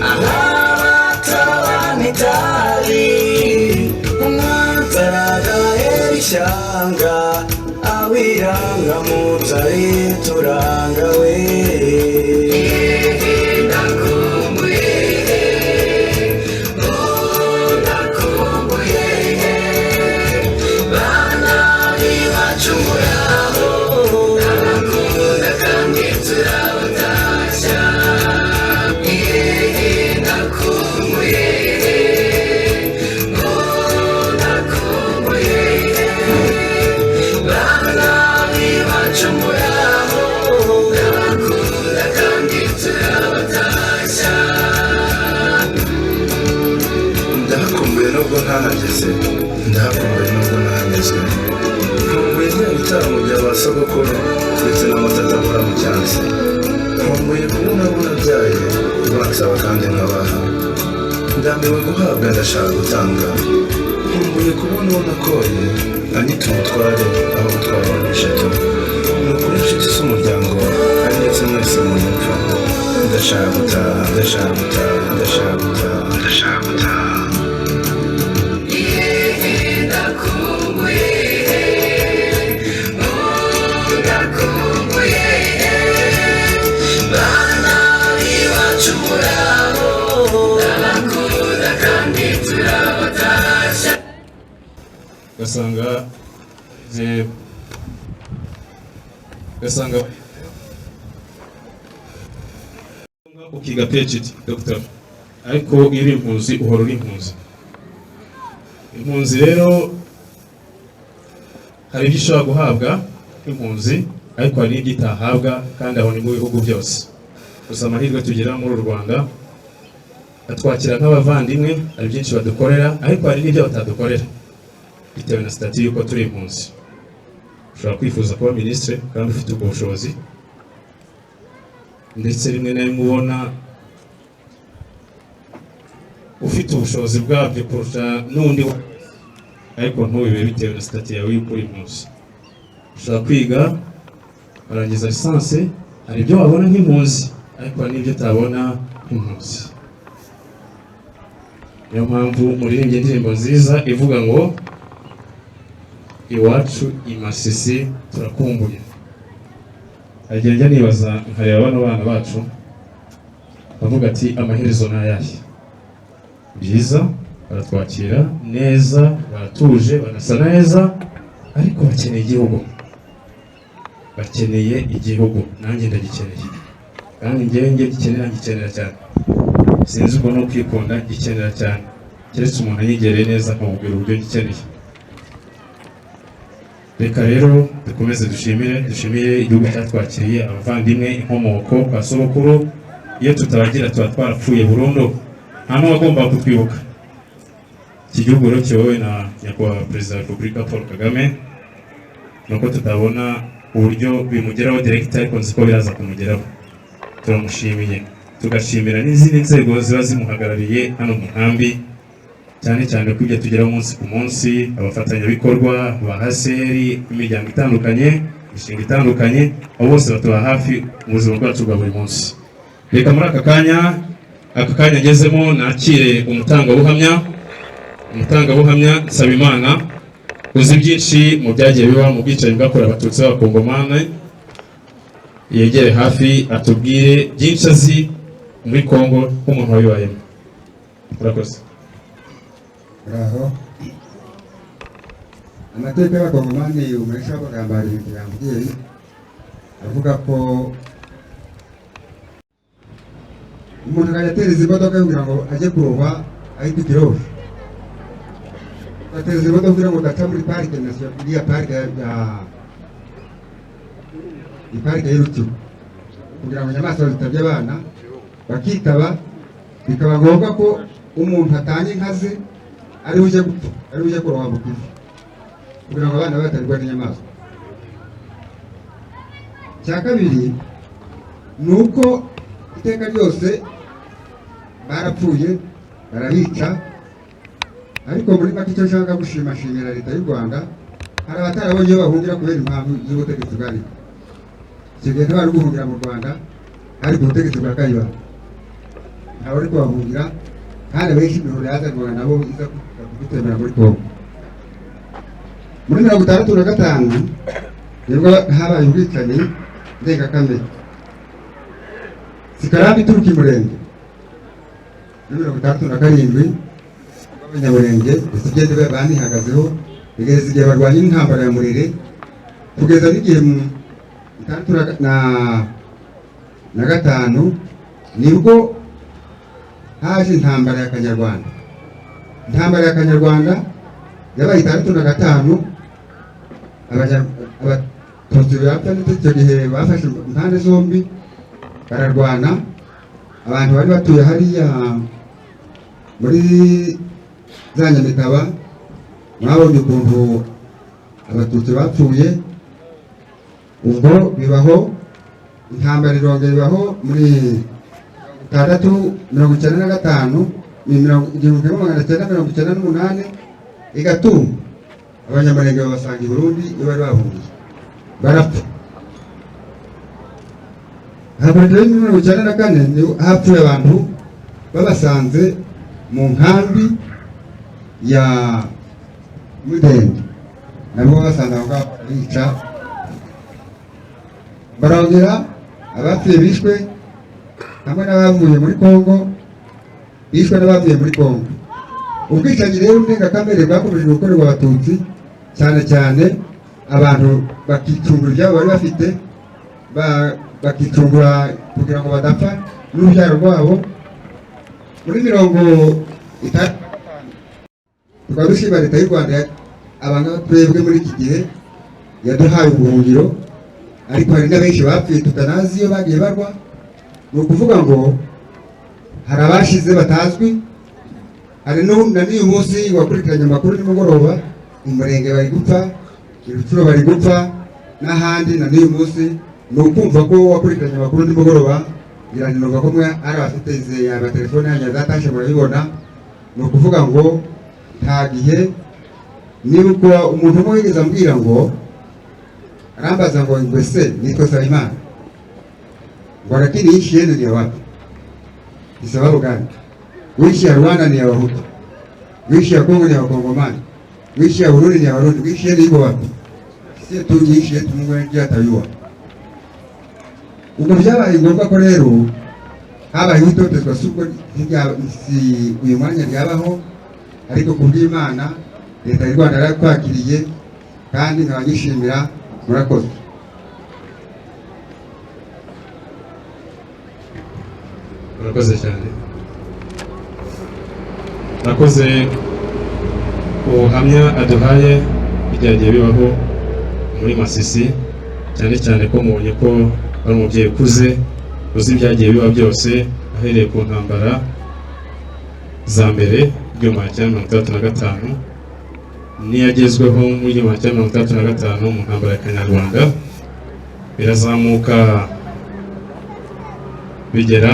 aho abatabana itabi umwanzi aragahera ishyanga aho irangamutse ari turanga we ntahageze ndahakumbuye nubwo ntahageze nkumbuye bya bitaramo bya ba sogokuru ndetse n'amatata akora mu cyansi nkumbuye kubona abo nabyaye bansaba kandi nkabaha ndambiwe guhabwa ndashaka gutanga nkumbuye kubona uwo nakoye anyita umutware aho gutwara abantu eshatu ni ukuri inshuti z'umuryango ari ndetse mwese mu nyumva ndashaka gutaha ndashaka gutaha ndashaka gutaha ndashaka gutaha gasanga ukiga PhD Dr. ariko iyo uri impunzi uhora uri impunzi rero hari ibyo ushobora guhabwa impunzi ariko hari n'ibyo itahabwa kandi aho ni mu bihugu byose gusa amahirwe tugira muri u Rwanda atwakira nk'abavandimwe hari byinshi badukorera ariko hari n'ibyo batadukorera bitewe na stati yuko turi impunzi ushobora kwifuza kuba ministre kandi ufite ubwo bushobozi ndetse rimwe na rimwe ubona ufite ubushobozi bwabyo kurusha n'undi ariko ntubibe bitewe na stati yawe yuko uri impunzi ushobora kwiga warangiza lisansi hari ibyo wabona nk'impunzi ariko hari n'ibyo utabona nk'impunzi niyo mpamvu muririmbye indirimbo nziza ivuga ngo iwacu imasisi turakumbuye agenda nibaza nkareba bano bana bacu bavuga ati amaherezo n'ayahe byiza baratwakira neza baratuje banasa neza ariko bakeneye igihugu nanjye ndagikeneye kandi njyewe gikenera cyane sinzi uko no kwikunda gikenera cyane keretse umuntu anyigereye neza akamubwira uburyo gikeneye reka rero dukomeze dushimire igihugu cyatwakiriye abavandimwe inkomoko kwa sogokuru iyo tutabagira tuba twarapfuye burundu nta n'uwagomba kutwibuka iki gihugu rero kiyobowe na nyakubahwa perezida wa repubulika Paul Kagame nuko tutabona uburyo bimugeraho direct ariko nzi ko biraza kumugeraho turamushimiye tugashimira n'izindi nzego ziba zimuhagarariye hano mu nkambi cyane cyane ko ibyo tugeraho umunsi ku munsi abafatanyabikorwa ba haseri imiryango itandukanye imishinga itandukanye abo bose batuba hafi mu buzima bwacu bwa buri munsi reka muri aka kanya ngezemo nakire umutangabuhamya nsaba Imana uzi byinshi mu byagiye biba mu bwicanyi bwakorewe abatutsi b'abakongomani yegere hafi atubwire byinshi azi muri Kongo nk'umuntu wabibayemo murakoze Bravo. amateka y'abakongomani umuhesha w'abagambari ibintu yambwiye avuga ko umuntu akajya atereza imodoka kugira ngo ajye kuroba ahita ikiroshi, atereza imodoka kugira ngo gaca muri parike nasiyonali, iriya parike iparike y'Urukiga, kugira ngo inyamaswa zitabye abana bakitaba, bikaba ngombwa ko umuntu atanga inka ze ari uje gupfa, ari uje kuroba mu kivu kugira ngo abana bataribwa n'inyamaswa. Cya kabiri ni uko iteka ryose barapfuye barabica, ariko muri make icyo nshaka gushimashimira leta y'u Rwanda, hari abatarabonye iyo bahungira kubera impamvu z'ubutegetsi bwari icyo gihe ntibari guhungira mu Rwanda, ariko ubutegetsi bwa Kayibanda ntawe ari kubahungira, kandi benshi imihoro yazanwaga nabo iza kudutemera muri Kongo. Muri 1965 nibwo habaye ubwicanyi ndengakamere, Sikarambi ituruka i Murenge. Muri 1967 abanyamurenge isigende banihagazeho bigeze igihe barwanya intambara ya Murere, kugeza n'igihe mu 1965 nibwo haje intambara ya Kanyarwanda. Intambara ya Kanyarwanda yabaye 1965, abatutsi bapfa ndetse icyo gihe bafashe impande zombi bararwana. Abantu bari batuye hariya muri za Nyamitaba mwabonye ukuntu abatutsi bapfuye, ubwo bibaho intambara irongera ibaho muri 1995 1998 igatumba abanyamurenge babasanga i Burundi iyo bari bahungiye barapfa. Hakurikiraho 1994 hapfuye abantu babasanze mu nkambi ya Mudende, nabo babasanze aho ngaho bica, barongera abapfuye bishwe hamwe n'abavuye muri Kongo, bishwe n'abavuye muri Kongo. Ubwicanyi rero ndengakamere bwakomeje gukorerwa abatutsi, cyane cyane abantu bakicungura ibyabo bari bafite, bakicungura kugira ngo badapfa n'urubyaro rwabo. Muri 1950 tukaba dushima leta y'u Rwanda abanga twebwe muri iki gihe yaduhaye ubuhungiro, ariko hari n'abenshi bapfuye tutanazi iyo bagiye barwa. Ni ukuvuga ngo hari abashize batazwi, hari na n'uyu munsi wakurikiranye amakuru nimugoroba Umurenge bari gupfa, Irucuro bari gupfa n'ahandi, na n'uyu munsi ni ukumva ko wakurikiranye amakuru nimugoroba biranirwa ko mwe ari abafite amatelefone yanyu zatashe murabibona. Ni ukuvuga ngo nta gihe, niba umuntu umwe yigeze ambwira ngo arambaza ngo ngwese nitwa Sabimana ngo lakini nchi yenu ni ya wapi? Ni sababu gani? Nchi ya Rwanda ni ya Wahutu, nchi ya Kongo ni ya Wakongomani, nchi ya Burundi ni ya Warundi, nchi yenu iko wapi? Sisi tu nchi yetu Mungu ndiye atayua. Ubwo byabaye ngombwa ko rero habaye itotezwa suko si uyu mwanya ryabaho, ariko kubw'Imana leta y'u Rwanda yarakwakiriye kandi nkabanyishimira. Murakoze. Murakoze cyane. Murakoze ubuhamya aduhaye byagiye bibaho muri Masisi, cyane cyane ko mubonye ko ari umubyeyi ukuze uzi ibyagiye biba byose, ahereye ku ntambara za mbere y'igihumbi kimwe magana cyenda 1965 n'iyagezweho mu igihumbi kimwe magana cyenda 1965 mu ntambara ya Kanyarwanda, birazamuka bigera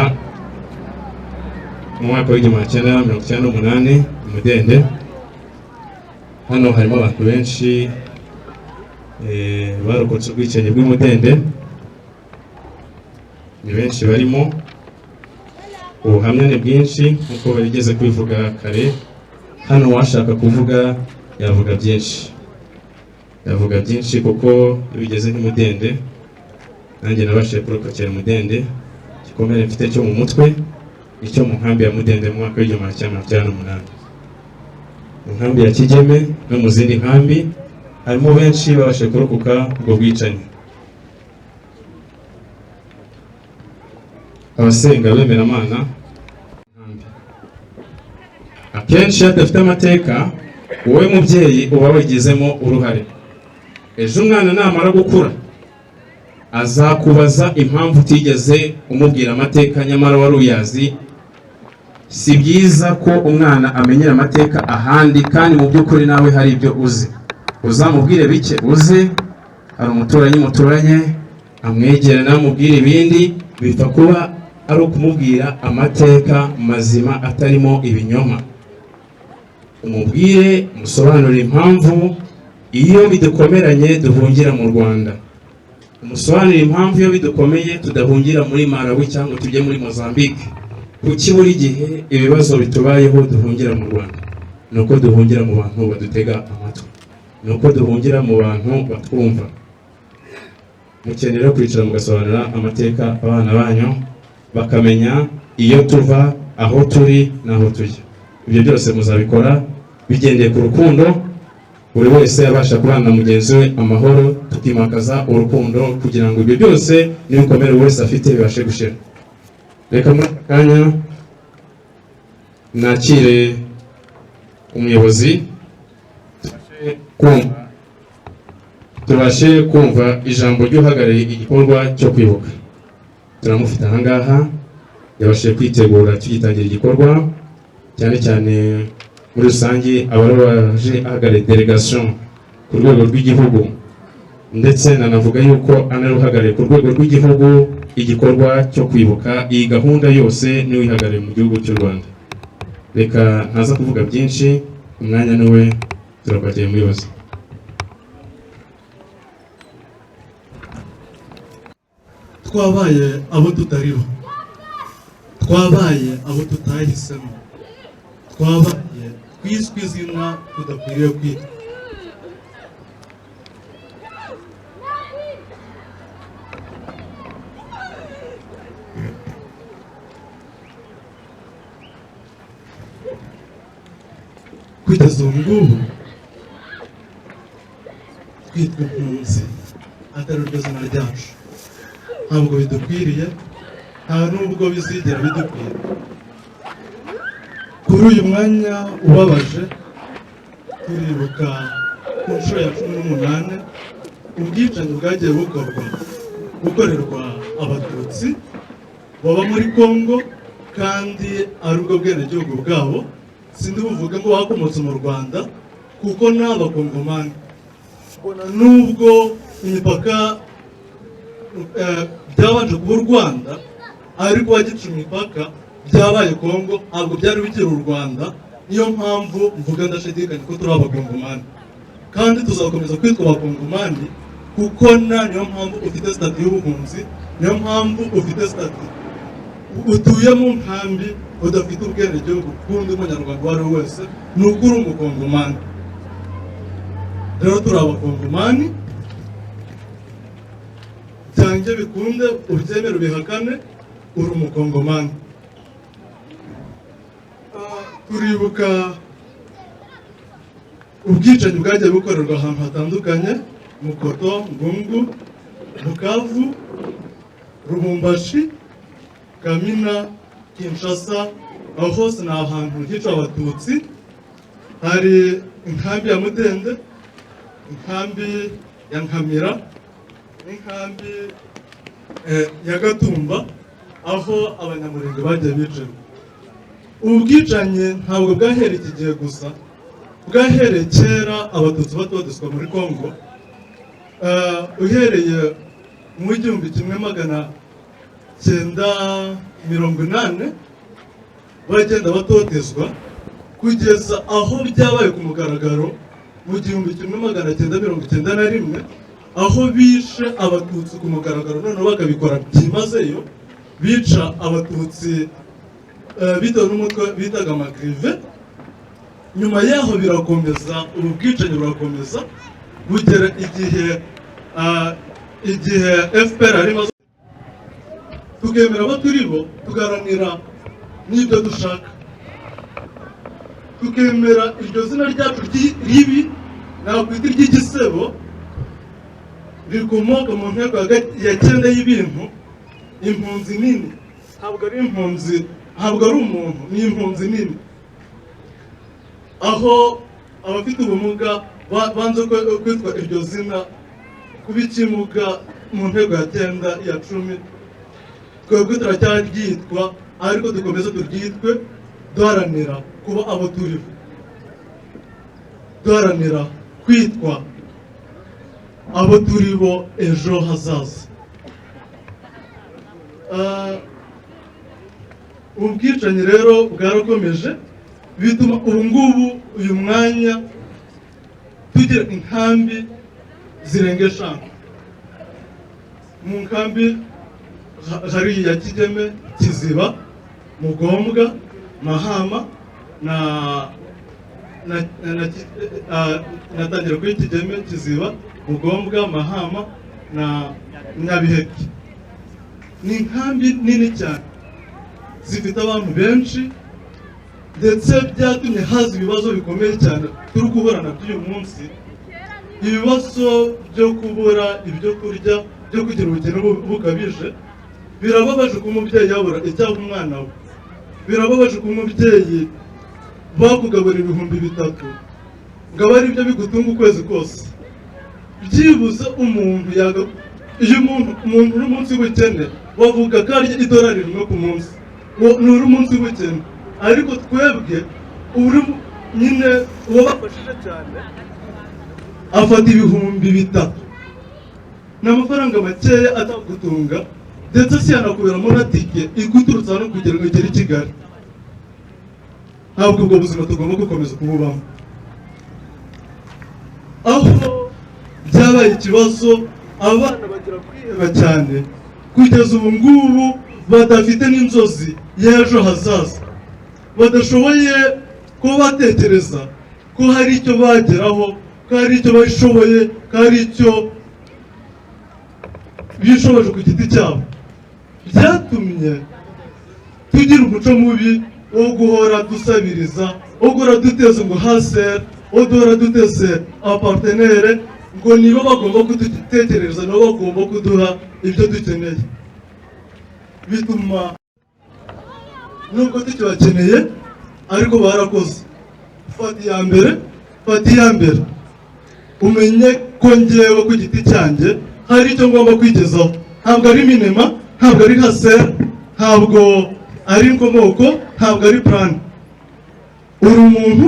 mu mwaka w'igihumbi kimwe magana cyenda 1998 Mudende. Hano harimo abantu benshi barokotse ubwicanyi bw'Umudende, ni benshi barimo. Ubuhamya ni bwinshi nk'uko barigeze kwivuga kare. Hano washaka kuvuga yavuga byinshi kuko bigeze nk'Umudende. Nanjye nabashije kurokokera Umudende. Igikomere mfite cyo mu mutwe icyo mu nkambi ya Mudende mu mwaka w'igihumbi kimwe magana cyenda 1998, mu nkambi ya Kigeme no mu zindi nkambi harimo benshi babashije kurokoka ubwo bwicanyi. Abasenga bemeramana akenshi adafite amateka, wowe mubyeyi uba wigizemo uruhare. Ejo umwana namara gukura azakubaza impamvu utigeze umubwira amateka nyamara wari uyazi. Si byiza ko umwana amenyera amateka ahandi kandi mu by'ukuri nawe hari ibyo uzi. Uzamubwire bike uzi, hari umuturanyi muturanye amwegera namubwire ibindi, bipfa kuba ari ukumubwira amateka mazima atarimo ibinyoma. Umubwire, musobanurire impamvu iyo bidukomeranye duhungira mu Rwanda. Umusobanurire impamvu iyo bidukomeye tudahungira muri Malawi cyangwa tujye muri Mozambique. Kuki buri gihe ibibazo bitubayeho duhungira mu Rwanda? Nuko duhungira mu bantu badutega amatwi, nuko duhungira mu bantu batwumva. Mukenera kwicara mugasobanura amateka abana banyu, bakamenya iyo tuva, aho turi naho tujya. Ibyo byose muzabikora bigendeye ku rukundo, buri wese abasha kubana na mugenzi we amahoro, tukimakaza urukundo kugira ngo ibyo byose n'ibikomere buri wese afite bibashe gushira. Reka muri kanya nakire umuyobozi tubashe kumva ijambo ry'uhagarariye igikorwa cyo kwibuka. Turamufite aha ngaha, yabashije kwitegura tugitangira igikorwa, cyane cyane muri rusange abari baje ahagarariye delegation ku rwego rw'igihugu, ndetse nanavuga yuko anaruhagarariye ku rwego rw'igihugu igikorwa cyo kwibuka. Iyi gahunda yose niwe ihagarariye mu gihugu cy'u Rwanda. Reka ntaza kuvuga byinshi, umwanya niwe, turakwakiriye umuyobozi. Twabaye abo tutariho, twabaye abo tutahisemo, twabaye twiswe izina tudakwiriye kwitwa. Kugeza ubu ngubu twitwa impunzi, atari ryo zina ryacu. Ntabwo bidukwiriye, nta nubwo bizigera bidukwiriye. Kuri uyu mwanya ubabaje turibuka ku nshuro ya 18 ubwicanyi bwagiye bukorerwa abatutsi baba muri Congo, kandi ari ubwo bwenegihugu bwabo. Sindi buvuga ngo bakomotse mu Rwanda kuko n'abakongomani, nubwo imipaka byabanje kuba u Rwanda, ariko wagica imipaka byabaye Congo, ntabwo byari bikiri u Rwanda. Niyo mpamvu mvuga ndashidikanya ko turi abakongomani, kandi tuzakomeza kwitwa abakongomani kuko niyo mpamvu ufite stati y'ubuhunzi, niyo mpamvu ufite stati utuye mu nkambi udafite ubwenegihugu bw'undi munyarwanda uwo ari we wese, ni uko uri umukongomani. Rero turi abakongomani, byange bikunde ubyemere ubihakane, uri umukongomani. Turibuka ubwicanyi bwagiye bukorerwa ahantu hatandukanye: Mukoto, Ngungu, Bukavu, Lubumbashi, Kamina, Kinshasa. Aho hose ni ahantu hicwa abatutsi. Hari inkambi ya Mudende, inkambi ya Nkamira, n'inkambi ya Gatumba, aho abanyamurenge bagiye bicirwa. Ubu bwicanyi ntabwo bwahereye iki gihe gusa, bwahereye kera abatutsi batotezwa muri Congo. Uhereye mu 1980 bagenda batotezwa kugeza aho byabaye ku mugaragaro mu 1991, aho bishe abatutsi ku mugaragaro, noneho bakabikora byimazeyo, bica abatutsi bitewe n'umutwe bitaga Magrive. Nyuma yaho birakomeza, ubu bwicanyi burakomeza bugera igihe FPR arimo tukemera abo turi bo, tugaharanira n'ibyo dushaka, tukemera iryo zina ryacu ribi nakwita iry'igisebo rikomoka mu nteko ya cyenda y'ibintu. Impunzi nini ntabwo ari impunzi, ntabwo ari umuntu, ni impunzi nini, aho abafite ubumuga banze kwitwa iryo zina kuba ikimuga mu ntego ya cyenda iya 10. Twebwe turacyaryitwa ariko dukomeze turyitwe duharanira kuba abo turi, duharanira kwitwa abo turi bo ejo hazaza. Ubwicanyi rero bwarakomeje bituma ubu ngubu uyu mwanya tugira inkambi zirenga 5. Mu nkambi hari iya Kigeme, Kiziba, Mugombwa, Mahama natangira kuri Kigeme, Kiziba, Mugombwa, Mahama na Nyabiheke. Ni inkambi nini cyane zifite abantu benshi, ndetse byatumye haza ibibazo bikomeye cyane turi guhura nabyo uyu munsi. Ibibazo byo kubura ibyo kurya, byo kugira ubukene bukabije. Birababaje ko umubyeyi yabura icyangwa umwana we, birababaje ko umubyeyi bakugaburira 3,000 ngo abe ari byo bigutunga ukwezi kose. Byibuze umuntu iyo umuntu uri munsi w'ubukene bavuga ko arya $1 ku munsi, ni uri munsi w'ubukene. Ariko twebwe uri nyine uwo bafashije cyane afata 3,000, ni amafaranga makeya atagutunga, ndetse si yanakuberamo na tike iguturutse hano kugira ngo igere i Kigali. Ntabwo ubwo buzima tugomba gukomeza kububamo, aho byabaye ikibazo abana bagira kwiheba cyane kugeza ubu ngubu badafite n'inzozi y'ejo hazaza, badashoboye kuba batekereza ko hari icyo bageraho, ko hari icyo bashoboye, ko hari icyo bishoboje ku giti cyabo. Byatumye tugira umuco mubi wo guhora dusabiriza, wo guhora duteze ngo hasere, wo duhora duteze abapartenere ngo nibo bagomba kudutekereza, nibo bagomba kuduha ibyo dukeneye. Bituma nubwo tukibakeneye ariko barakoze. Fata iya mbere umenye ko njyewe ku giti cyanjye hari icyo ngomba kwigezaho. Ntabwo ari minema, ntabwo ari hasere, ntabwo ari inkomoko, ntabwo ari plan. Uri umuntu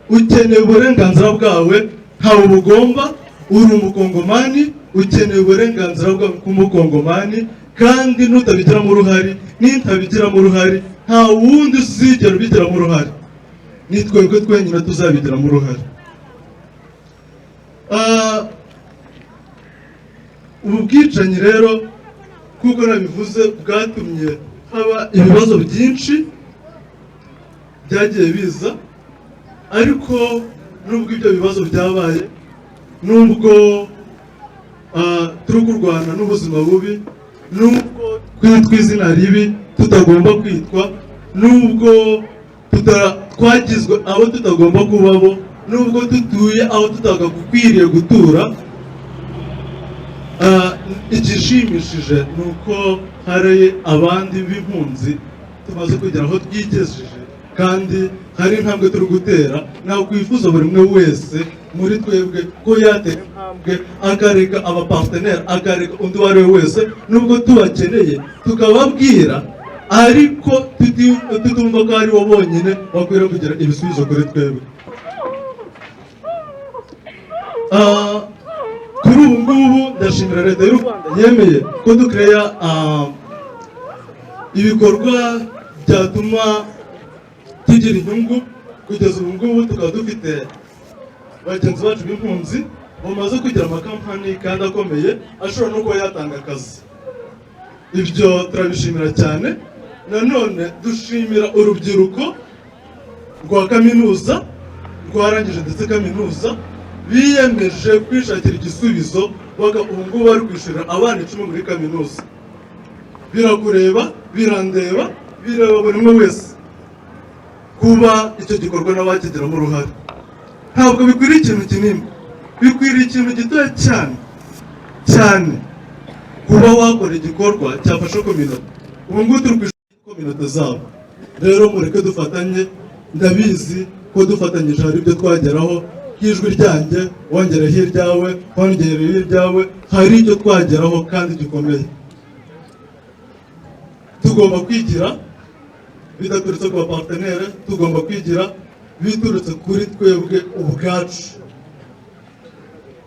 ukeneye uburenganzira bwawe, ntawe ubugomba. Uri umukongomani ukeneye uburenganzira bwawe k'umukongomani, kandi nutabigiramo uruhare, nintabigiramo uruhare, nta wundi uzigera ubigiramo uruhare, ni twebwe twenyine tuzabigiramo uruhare. Ubu bwicanyi rero kuko nabivuze bwatumye haba ibibazo byinshi byagiye biza, ariko nubwo ibyo bibazo byabaye, nubwo turi kurwana n'ubuzima bubi, nubwo kwitwa izina ribi tutagomba kwitwa, nubwo twagizwe abo tutagomba kubabo, nubwo tutuye aho tutagakwiriye gutura, igishimishije ni uko hari abandi b'impunzi tumaze kugera aho twigejeje, kandi hari intambwe turi gutera. Ntabwo twifuza buri umwe wese muri twebwe ko yatera intambwe akareka abapartenere, akareka undi uwo ari we wese, nubwo tubakeneye tukababwira, ariko tutumva ko ari bo bonyine bakwiriye kugira ibisubizo kuri twebwe. Kuri ubu ngubu ndashimira leta y'u Rwanda yemeye ko dukereya ibikorwa byatuma tugira inyungu. Kugeza ubu ngubu tukaba dufite bagenzi bacu b'impunzi bamaze kugira amakampani kandi akomeye ashobora no kuba yatanga akazi. Ibyo turabishimira cyane. Nanone dushimira urubyiruko rwa kaminuza rwarangije ndetse kaminuza biyemeje kwishakira igisubizo, ubu ngubu bari kwishyurira abana 10 muri kaminuza. Birakureba, birandeba, bireba buri umwe wese kuba icyo gikorwa n'abakigiramo uruhare. Ntabwo bikwiriye ikintu kinini, bikwiriye ikintu gitoya cyane kuba wakora igikorwa cyafasha kominote. Ubu ngubu turi kwishura kominote zabo. Rero mureke dufatanye, ndabizi ko dufatanyije hari ibyo twageraho, nk'ijwi ryanjye wongere hiryawe, wongere hiryawe, hari ibyo twageraho kandi gikomeye. Tugomba kwigira bidaturutse ku bapartenere, tugomba kwigira biturutse kuri twebwe ubwacu,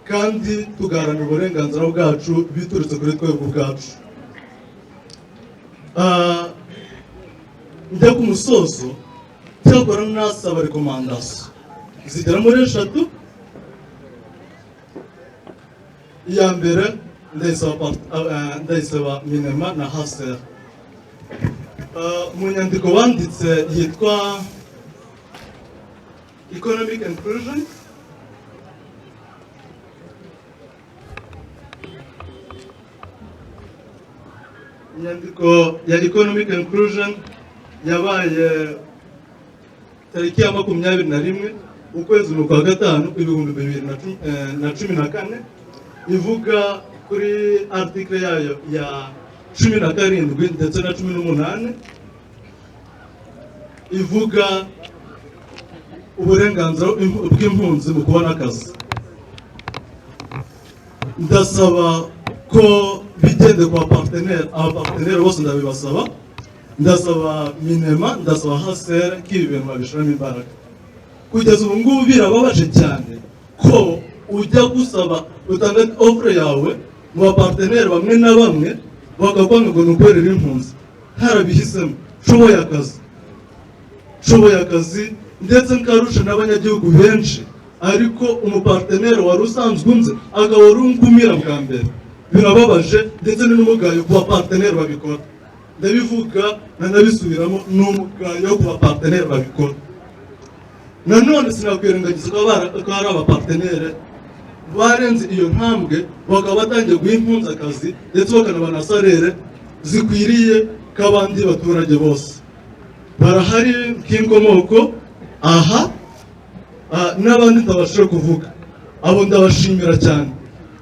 kandi tugaharanira uburenganzira bwacu biturutse kuri twebwe ubwacu. Njya ku musozo cyakora nasaba rekomandasiyo zigera muri 3. Iya mbere ndayisaba minema na hasera. Mu nyandiko banditse yitwa economic inclusion, inyandiko ya economic inclusion yabaye tariki ya 21 ukwezi kwa gatanu 2014, ivuga kuri article yayo ya 17 ndetse na 18, ivuga uburenganzira bw'impunzi mu kubona akazi. Ndasaba ko bigende kwa abapartenere bose, ndabibasaba, ndasaba minema, ndasaba hasera ko ibi bintu babishiramo imbaraga. Kugeza ubu ngubu birababaje cyane ko ujya gusaba utanga offre yawe mu bapartenere bamwe na bamwe bakakwanga ngo nukorera impunzi. Harabihisemo nshoboye akazi ndetse nkarusha n'abanyagihugu benshi, ariko umupartenere wari usanzwe unze akaba ari unkumira bwa mbere. Birababaje ndetse n'umugayo ku bapartenere babikora. Ndabivuga nanabisubiramo, n'umugayo ku bapartenere babikora. Nanone sinakwirengagiza ko hari abapartenere barenze iyo ntambwe, bakaba batangiye guha impunzi akazi ndetse bakanabana salere zikwiriye k'abandi baturage bose. Barahari nk'inkomoko aha, n'abandi ndabashije kuvuga, abo ndabashimira cyane.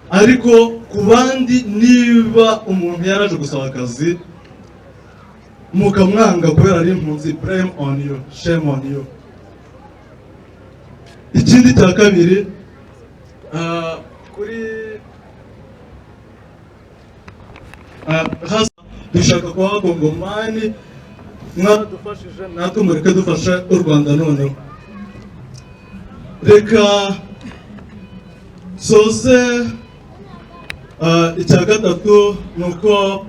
Ariko ku bandi, niba umuntu yaraje gusaba akazi mukamwanga kubera ari impunzi, blame on you, shame on you. Ikindi cya kabiri, kuri hasa dushaka kuba abakongomani, mwadufashije natwe mureke dufashe u Rwanda. Noneho reka soze. Icya gatatu ni uko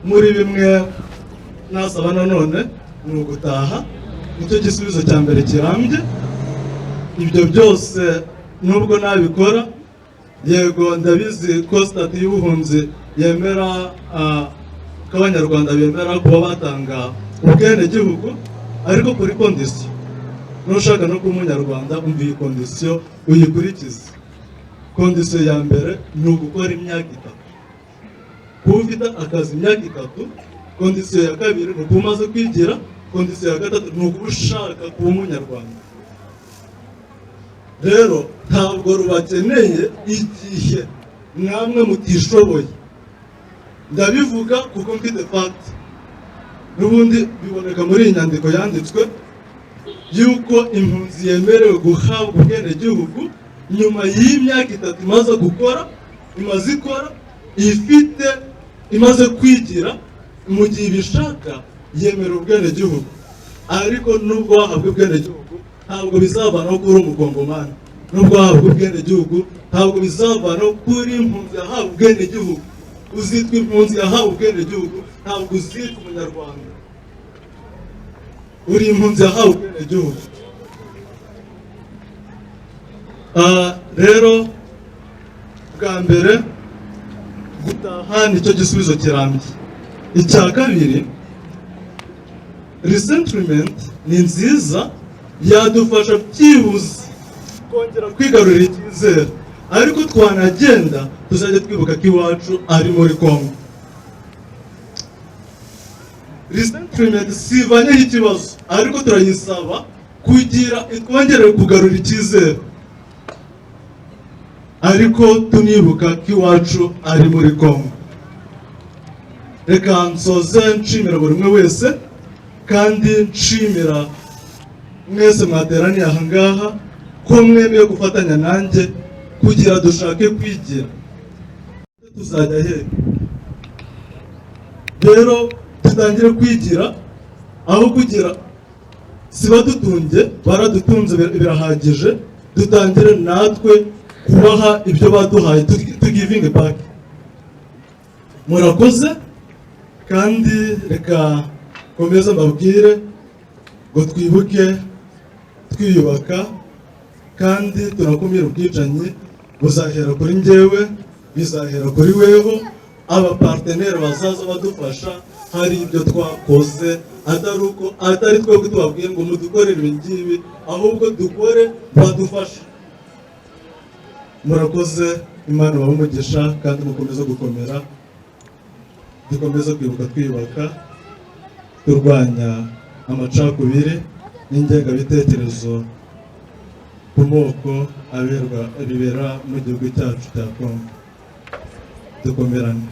muri bimwe nasaba nanone ni ugutaha, nicyo gisubizo cya mbere kirambye. Ibyo byose nubwo nabikora, yego ndabizi ko stati y'ubuhunzi yemera ko abanyarwanda bemera kuba batanga ubwenegihugu, ariko kuri kondisiyo. Nushaka no kuba umunyarwanda, umva iyi kondisiyo uyikurikize. Kondisiyo ya mbere ni ugukora imyaka 3, kuba ufite akazi imyaka 3. Kondisiyo ya kabiri ni ukuba umaze kwigira. Kondisiyo ya gatatu ni ukuba ushaka kuba umunyarwanda. Rero ntabwo rubakeneye igihe namwe mutishoboye. Ndabivuga kuko mfite fact, n'ubundi biboneka muri iyi nyandiko yanditswe yuko impunzi yemerewe guhabwa ubwenegihugu nyuma y'imyaka 3 imaze gukora, imaze kwigira. Mu gihe bishaka yemerera ubwenegihugu, ariko nubwo wahabwa ubwenegihugu ntabwo bizavanaho kuri umukongomani. Nubwo wahabwa ubwenegihugu ntabwo bizavanaho kuri impunzi yahawe ubwenegihugu. Uzitwa impunzi yahawe ubwenegihugu, ntabwo uzitwa umunyarwanda. Uri impunzi yahawe ubwenegihugu. Rero bwa mbere gutaha nicyo gisubizo kirambye. Icya kabiri, resettlement ni nziza, yadufasha byibuze kongera kwigarurira icyizere, ariko twanagenda tuzajya twibuka ko iwacu ari muri Kongo. Resettlement sivanyeho ikibazo, ariko turayisaba kugira twongere kugarura icyizere. ariko tunibuka ko iwacu ari muri Kongo. Reka nsoze nshimira buri umwe wese kandi nshimira mwese mwateraniye aha ngaha ko mwemeye gufatanya nanjye kugira dushake kwigira. Tuzajya he rero tutangire kwigira aho kugira siba dutunge baradutunze birahagije, dutangire natwe kubaha ibyo baduhaye, to giving back. Murakoze kandi reka komeza mbabwire ngo twibuke twiyubaka kandi tunakumira ubwicanyi buzahera kuri njyewe, bizahera kuri weho, abaparteneri bazaza badufasha. Hari ibyo twakoze atari twebwe tubabwiye ngo mudukorere ibi ngibi, ahubwo dukore badufasha. Murakoze, Imana ibahe umugisha kandi mukomeze gukomera, dukomeze kwibuka twiyubaka, turwanya amacakubiri n'ingengabitekerezo ku moko bibera mu gihugu cyacu cya Kongo. Dukomerane.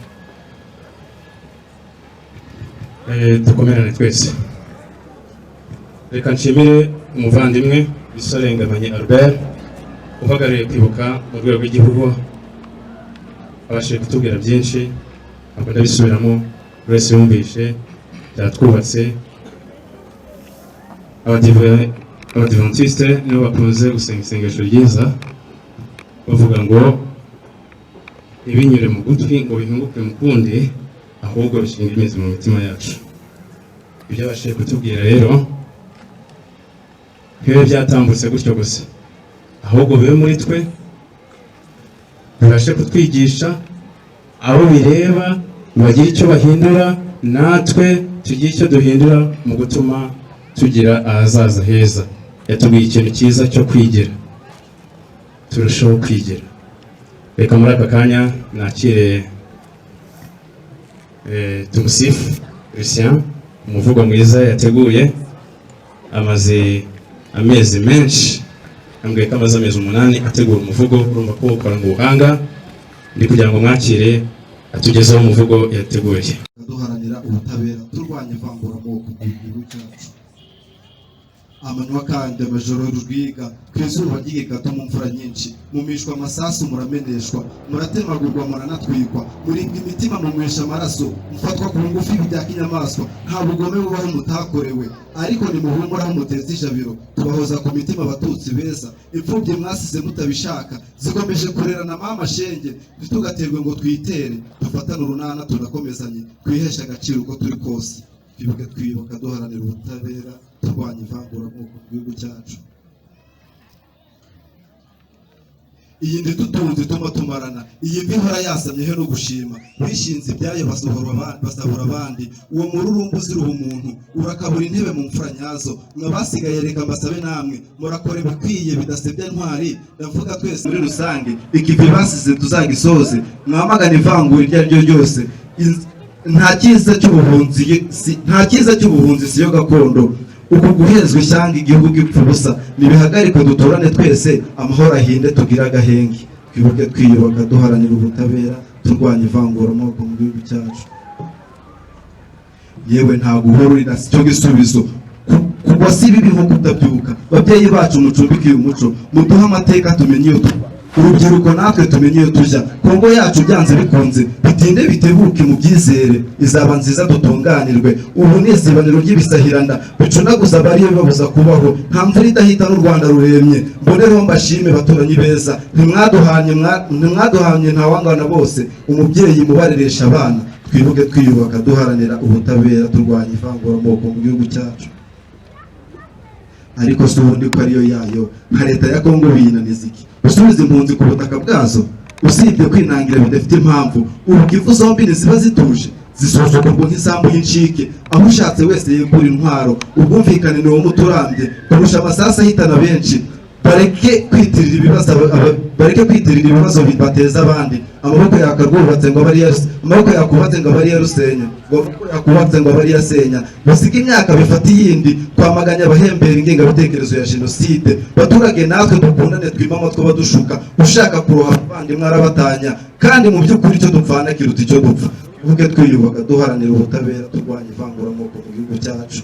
Dukomerane twese. Reka nshimire umuvandimwe Bisorengamanye Albert uhagarariye kwibuka mu rwego rw'igihugu, abashije kutubwira byinshi, ntabwo ndabisubiramo, buri wese yumvishe byatwubatse. Abadivantisite nibo bakunze gusenga isengesho ryiza bavuga ngo ibinyure mu gutwi ngo bihinguke mu kundi, ahubwo bishinga imizi mu mitima yacu. Ibyo abashije kutubwira rero ntibibe byatambutse gutyo gusa, ahubwo bibe muri twe, bibashe kutwigisha, abo bireba bagira icyo bahindura, natwe tugira icyo duhindura mu gutuma tugira ahazaza heza. Yatubwiye ikintu cyiza cyo kwigira, turushaho kwigira. Reka muri aka kanya nakire tumusifu Lucien, umuvugo mwiza yateguye. Amaze amezi menshi, ambwiye ko amaze amezi 8 ategura umuvugo, urumva ko ukora mu buhanga. Ndi kugira ngo mwakire atugezeho umuvugo yateguye. Duharanira ubutabera, turwanya ivangura moko mu gihugu cyacu. Amanywa kandi amajoro y'urwiga, kwizuba ry'igikata mu mvura nyinshi, mumishwa amasasu murameneshwa, muratemagurwa muranatwikwa, muribwa imitima mumwesha amaraso, mufatwa ku ngufi bya kinyamaswa, nta bugome bubaho mutakorewe, ariko nimuhumuraho muteza ijabiro, tubahoza ku mitima abatutsi beza, imfubyi mwasize mutabishaka, zikomeje kurerana mama shenge, ntitugaterwe ngo twitere, dufatane urunana tunakomezanye, kwihesha agaciro uko turi kose. Twibuke twiyubaka duharanira ubutabera, turwanya ivangura mu gihugu cyacu. Iyi ndi tutunze ituma tumarana, iyi mvi ihora yasamye he no gushima, bishinze ibyayo basahura abandi, uwo mururumbu uziruha umuntu, urakabura intebe mu mfura nyazo, mwabasigaye reka mbasabe namwe, murakora ibikwiye bidasebya ntwari, ndavuga twese muri rusange, ikivi basize tuzagisoze, mwamagana ivangura iryo ari ryo ryose. Nta cyiza cy'ubuhunzi siyo gakondo, uku guhezwa ishyanga igihugu gipfa ubusa, nibihagarikwe duturane twese, amahoro ahinde tugire agahenge. Twibuke twiyubaka duharanira ubutabera, turwanya ivangura amoko mu gihugu cyacu. Yewe nta guhurira cyo gisubizo, kugwa si bibi nko kutabyuka. Babyeyi bacu mucumbikiye umuco, muduha amateka tumenye iyo urubyiruko natwe tumenye iyo tujya. Kongo yacu byanze bikunze, bitinde bitebuke mu byizere, izaba nziza dutunganirwe. Ubu ni isibaniro ry'ibisahiranda bicunaguza bariyo bibabuza kubaho, nta mvura idahita n'u Rwanda ruremye. Mbonereho mbashime baturanyi beza, ntimwaduhanye ntawangana bose, umubyeyi mubareresha abana. Twibuke twiyubaka duharanira ubutabera, turwanya ivangura amoko mu gihugu cyacu. Ariko si ubundi ko ariyo yayo, nka leta ya Kongo biyinaniza iki? Gusubiza impunzi ku butaka bwazo, usibye kwinangira bidafite impamvu. Ubu ivu zombi ntiziba zituje, zisuzukurwa nk'isambu y'incike, aho ushatse wese yegura intwaro. Ubwumvikane ni wo muturambye kurusha amasasu ahitana benshi. bareke kwitirira ibibazo bateza abandi. Amaboko yakubatse ngo abari yarusenya, amaboko yakubatse ngo abari yasenya. Basiga imyaka bifata iyindi kwamaganya abahembera ingengabitekerezo ya jenoside. Baturage natwe dukundane twimamo two badushuka, ushaka kuroha abandi mwarabatanya, kandi mu by'ukuri icyo dupfana kiruta icyo dupfa. Twibuke twiyubaka duharanira ubutabera, turwanya ivangura mu gihugu cyacu.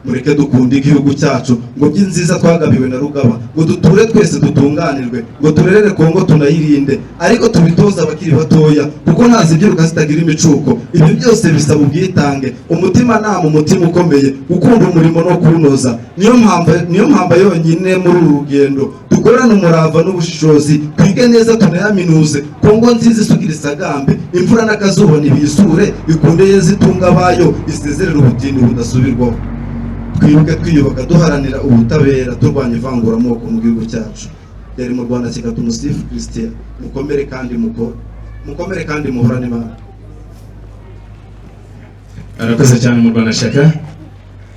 Mureke dukunda igihugu cyacu, ngo by'inziza twagabiwe na Rugaba, ngo duture twese dutunganirwe, ngo turerere Kongo tunayirinde, ariko tubitoza abakiri batoya, kuko ntazi ibyiruka zitagira imicuko. Ibyo byose bisaba ubwitange, umutima nama, umutima ukomeye, gukunda umurimo no kuwunoza. Niyo mpamvu yonyine muri uru rugendo dukorana umurava n'ubushishozi, twige neza tunayaminuze. Kongo nziza isugira isagambe, imvura n'akazuba ntibisure, ikunde yeze itunga abayo, isezerere ubutindi budasubirwaho. Twibuke twiyubaka duharanira ubutabera, turwanya ivanguramoko mu gihugu cyacu. Yari mu Rwanda Kigatumusif Christian. Mukomere kandi muhorane Imana. Arakoze cyane mu Rwanda shaka.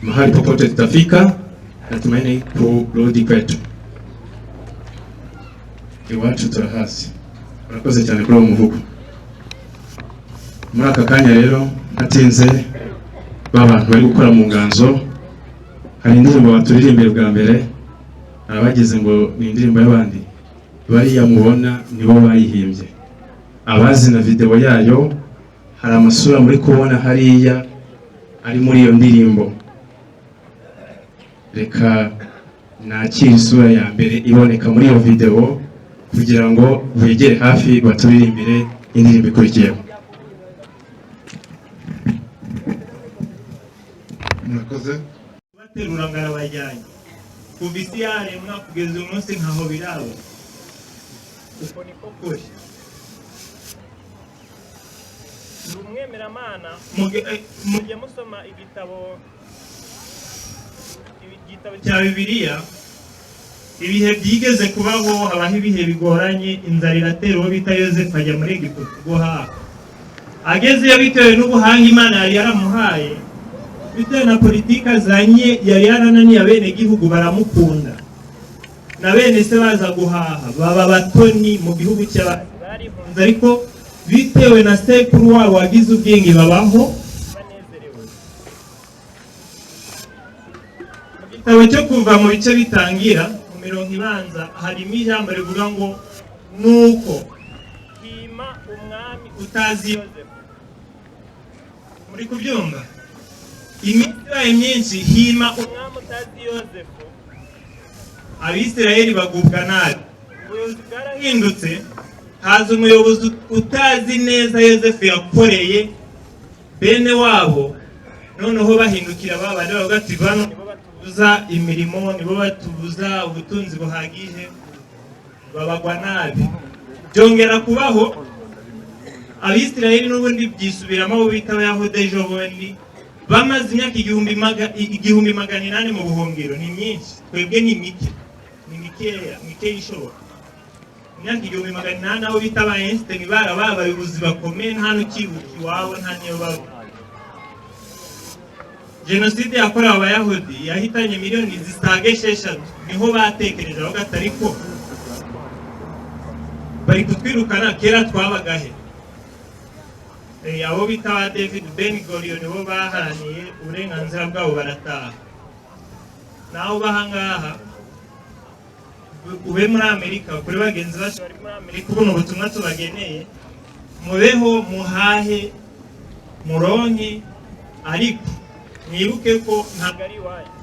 Mahali popote tutafika, natumaini kurudi kwetu. Iwacu turahasi. Arakoze cyane kuri uwo muvugo. Muri aka kanya rero natinze babantu bari gukora mu nganzo. Hari indirimbo baturirimbira bwa mbere, abagize ngo ni indirimbo y'abandi, bariya mubona nibo bayihimbye. Abazi na video yayo, hari amasura muri kubona hariya ari muri iyo ndirimbo. Reka nakira isura ya mbere iboneka muri iyo video kugira ngo wegere hafi baturirimbire indirimbo ikurikiyeho. Murakoze. Baterura ngarabajyanye kuva isi yaremwa kugeza uyu munsi nkaho biraba. Uko niko kuri. Ni umwemeramana mujye musoma igitabo cya Bibiliya. Ibihe byigeze kubaho, habaho ibihe bigoranye, inzara iratera uwo bita Yosefu ajya muri Egiputa guhaha. Agezeyo bitewe n'ubuhanga Imana yari yaramuhaye, bitewe na politiki azanye yari yarananiye abenegihugu baramukunda, na bene se baza guhaha baba batoni mu gihugu cy'abarihunze, ariko bitewe na sekuru wabo wagize ubwenge babaho banezerewe. Mu gitabo cyo kuva mu bice bitangira mu mirongo ibanza harimo ijambo rivuga ngo nuko hima umwami utazi Yosefu. Muri kubyumva? Imitwe myinshi hima umwami utazi Yosefu, Abisirayeli bagubwa nabi. Ubuyobozi bwarahindutse, haza umuyobozi utazi neza Yosefu yakoreye bene wabo, noneho bahindukira babandi bavuga ati bano nibo batubuza imirimo, nibo batubuza ubutunzi buhagije, babagwa nabi. Byongera kubaho Abisirayeli n'ubundi byisubiramo abo bita Abayahudi ejo bundi, bamaze imyaka 1800 mu buhungiro. Ni myinshi, twebwe ni mike ishoboka. Imyaka 1800 aho bita Einstein abayobozi bakomeye, nta n'ukibuka iwabo, nta niyo baba. Jenoside yakorewe Abayahudi yahitanye miliyoni zisaga 6. Niho batekereje aho gatariko bari kutwirukana, kera twabagahe. Abo bita ba David Ben Gurion nibo baharaniye uburenganzira bwabo barataha. Naho bahangaha ube muri Amerika, kuri bagenzi bacu bari muri Amerika, ubu ubutumwa tubageneye, mubeho muhahe muronke, ariko mwibuke ko ntabwo ari iwanyu.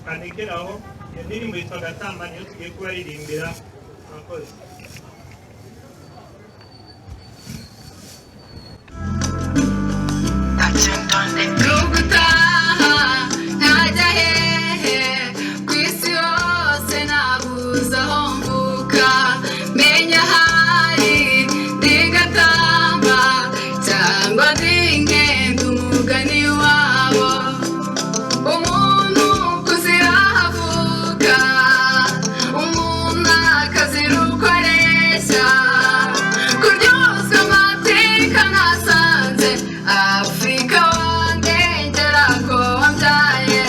Kanekeraho indirimbo yitwa Gatamba niyo tugiye kubaririmbira. Murakoze. Gutaha ntajya hehe ku isi yose nabuze aho mvuka, menya hari ndigatamba cyangwa ndingenda umugani wabo. Umuntu kuzira avuka, umuntu akazira uko areshya, kuryozwa amateka nasanze Afrika wandengera ko wambyaye.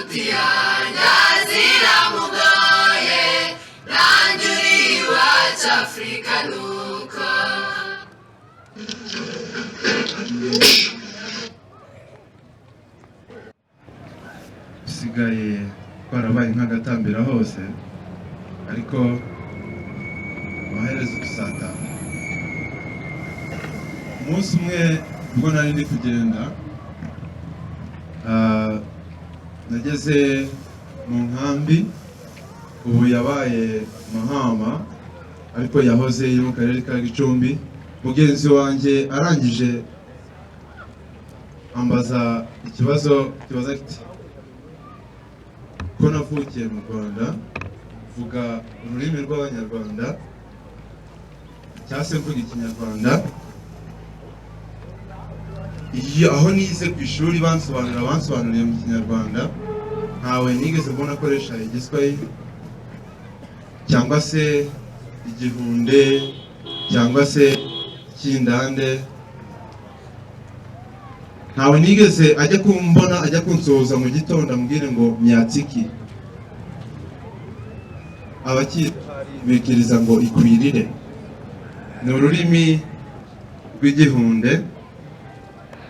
inshuti yanjye ziramugoye nanjye uri iwacu Afurika nuko usigaye twarabaye nk'agatambira hose ariko amaherezo dusatana. Umunsi umwe ubwo nari ndi kugenda nageze mu nkambi ubu yabaye Mahama ariko yahoze iri mu karere ka Gicumbi. Mugenzi wanjye arangije ambaza ikibazo kibaza kiti ko navukiye mu Rwanda vuga ururimi rw'Abanyarwanda cyangwa se mvuga Ikinyarwanda. Iyo aho nize ku ishuri bansobanuriye mu Kinyarwanda ntawe nigeze mbona akoresha igiswahili cyangwa se igihunde cyangwa se ikindande. Ntawe nigeze ajya kumbona ajya kunsoza mu gitondo ambwire ngo myatsiki. Abakibikiriza ngo ikwirire. Ni ururimi rw'igihunde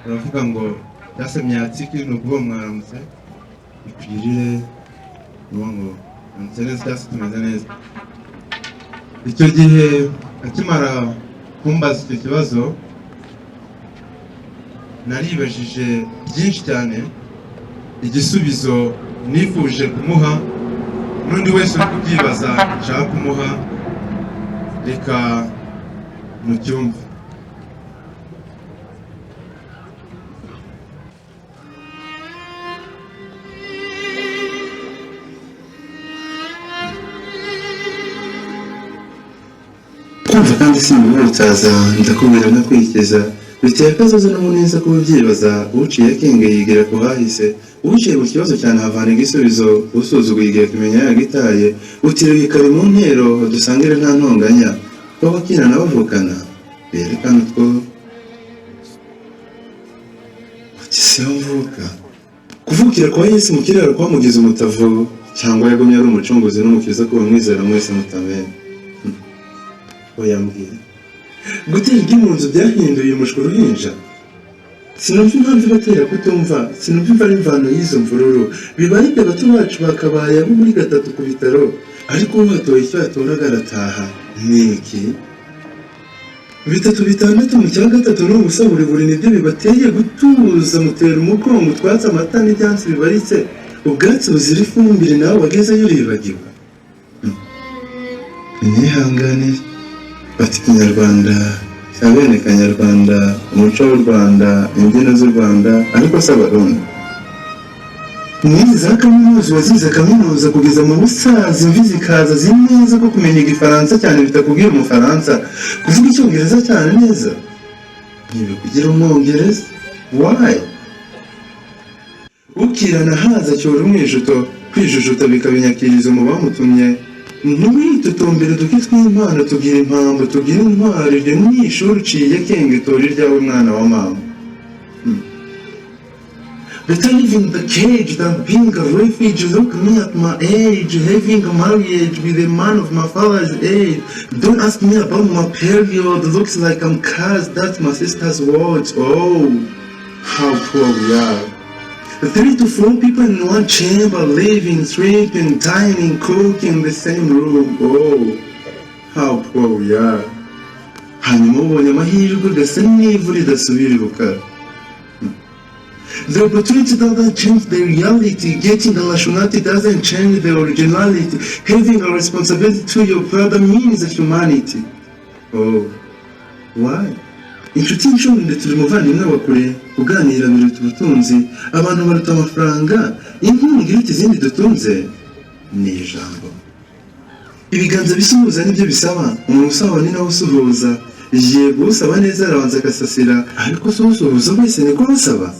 uravuga ngo byase myatsiki ni ukuvuga mwaramutse, ikwirire ni ngo mwaramutse neza cyangwa se tumeze neza. Icyo gihe akimara kumbaza icyo kibazo naribajije byinshi cyane. Igisubizo nifuje kumuha n'undi wese uri kubyibaza nshaka kumuha reka mucyumve. kumva kandi simbimurutaza ndakubwira ndakwikiza biteye akazoza n'umuneza kuba ubyibaza uciye akenge yigira ku hahise uciye mu kibazo cyane havana igisubizo usuzuguye igihe kumenya yagitaye utiruye kare mu ntero dusangire nta ntonganya ko bakirana bavukana berekana utwo uti siho mvuka kuvukira kwa Yesu mu kiraro kwamugize umutavu cyangwa yagumye ari umucunguzi n'umukiza ko bamwizera mwese mutamenya. Oyambwira gutera iby'impunzi byahinduye umushwi uruhinja. Sinumva impamvu ibatera kutumva, sinumva imvano y'izo mvururu. Bibarike bato bacu bakabaye abo muri gatatu ku bitaro ariko batoye icyo yatoraga arataha. Niki bitatu bitandatu mu cya gatatu n'ubusa buri nibyo bibateye gutuza mutera umugongo twatse amata n'ibyansi bibaritse ubwatsi buzira ifumbire nawe wagezeyo uribagiwe. Nihanganire bati Kinyarwanda abene Kanyarwanda umuco w'u Rwanda imbyino z'u Rwanda ariko si Abarundi. Nizi za kaminuza wazize kaminuza kugeza mu busaza imvi zikaza zineza ko kumenya Igifaransa cyane bitakubwira Umufaransa kuvuga Icyongereza cyane neza ntibikugira Umwongereza. Why? Ukirana haza cyora umwijuto kwijujuta bikabinyakiriza mu bamutumye. Ntumwitotombere duke tw'impano tugira impamvu tugira intwari ryo mwishuri uciye kenge tori ryawe mwana wa mama. Better live in the cage than being a refugee. Look me at my age, having a marriage with a man of my father's age. Don't ask me about my period. Looks like I'm cursed. That's my sister's words. Oh, how poor we are. 3 to 4 people in one chamber, living, sleeping, dining, cooking in the same room. Oh, how poor we are. Hanyuma ubonye amahirwe gasa n'ivu ridasubira ibukara. The opportunity doesn't change the reality. Getting the nationality doesn't change the originality. Having a responsibility to your brother means humanity. Oh, why? Inshuti y'inshundwe turi muvandimwe wa kure uganira biruta ubutunzi abantu baruta amafaranga inkunga iruta izindi dutunze ni ijambo. Ibiganza bisuhuza nibyo bisaba umuntu usaba ni nawe usuhuza. Yego usaba neza arabanza agasasira ariko se usuhuza wese niko basaba.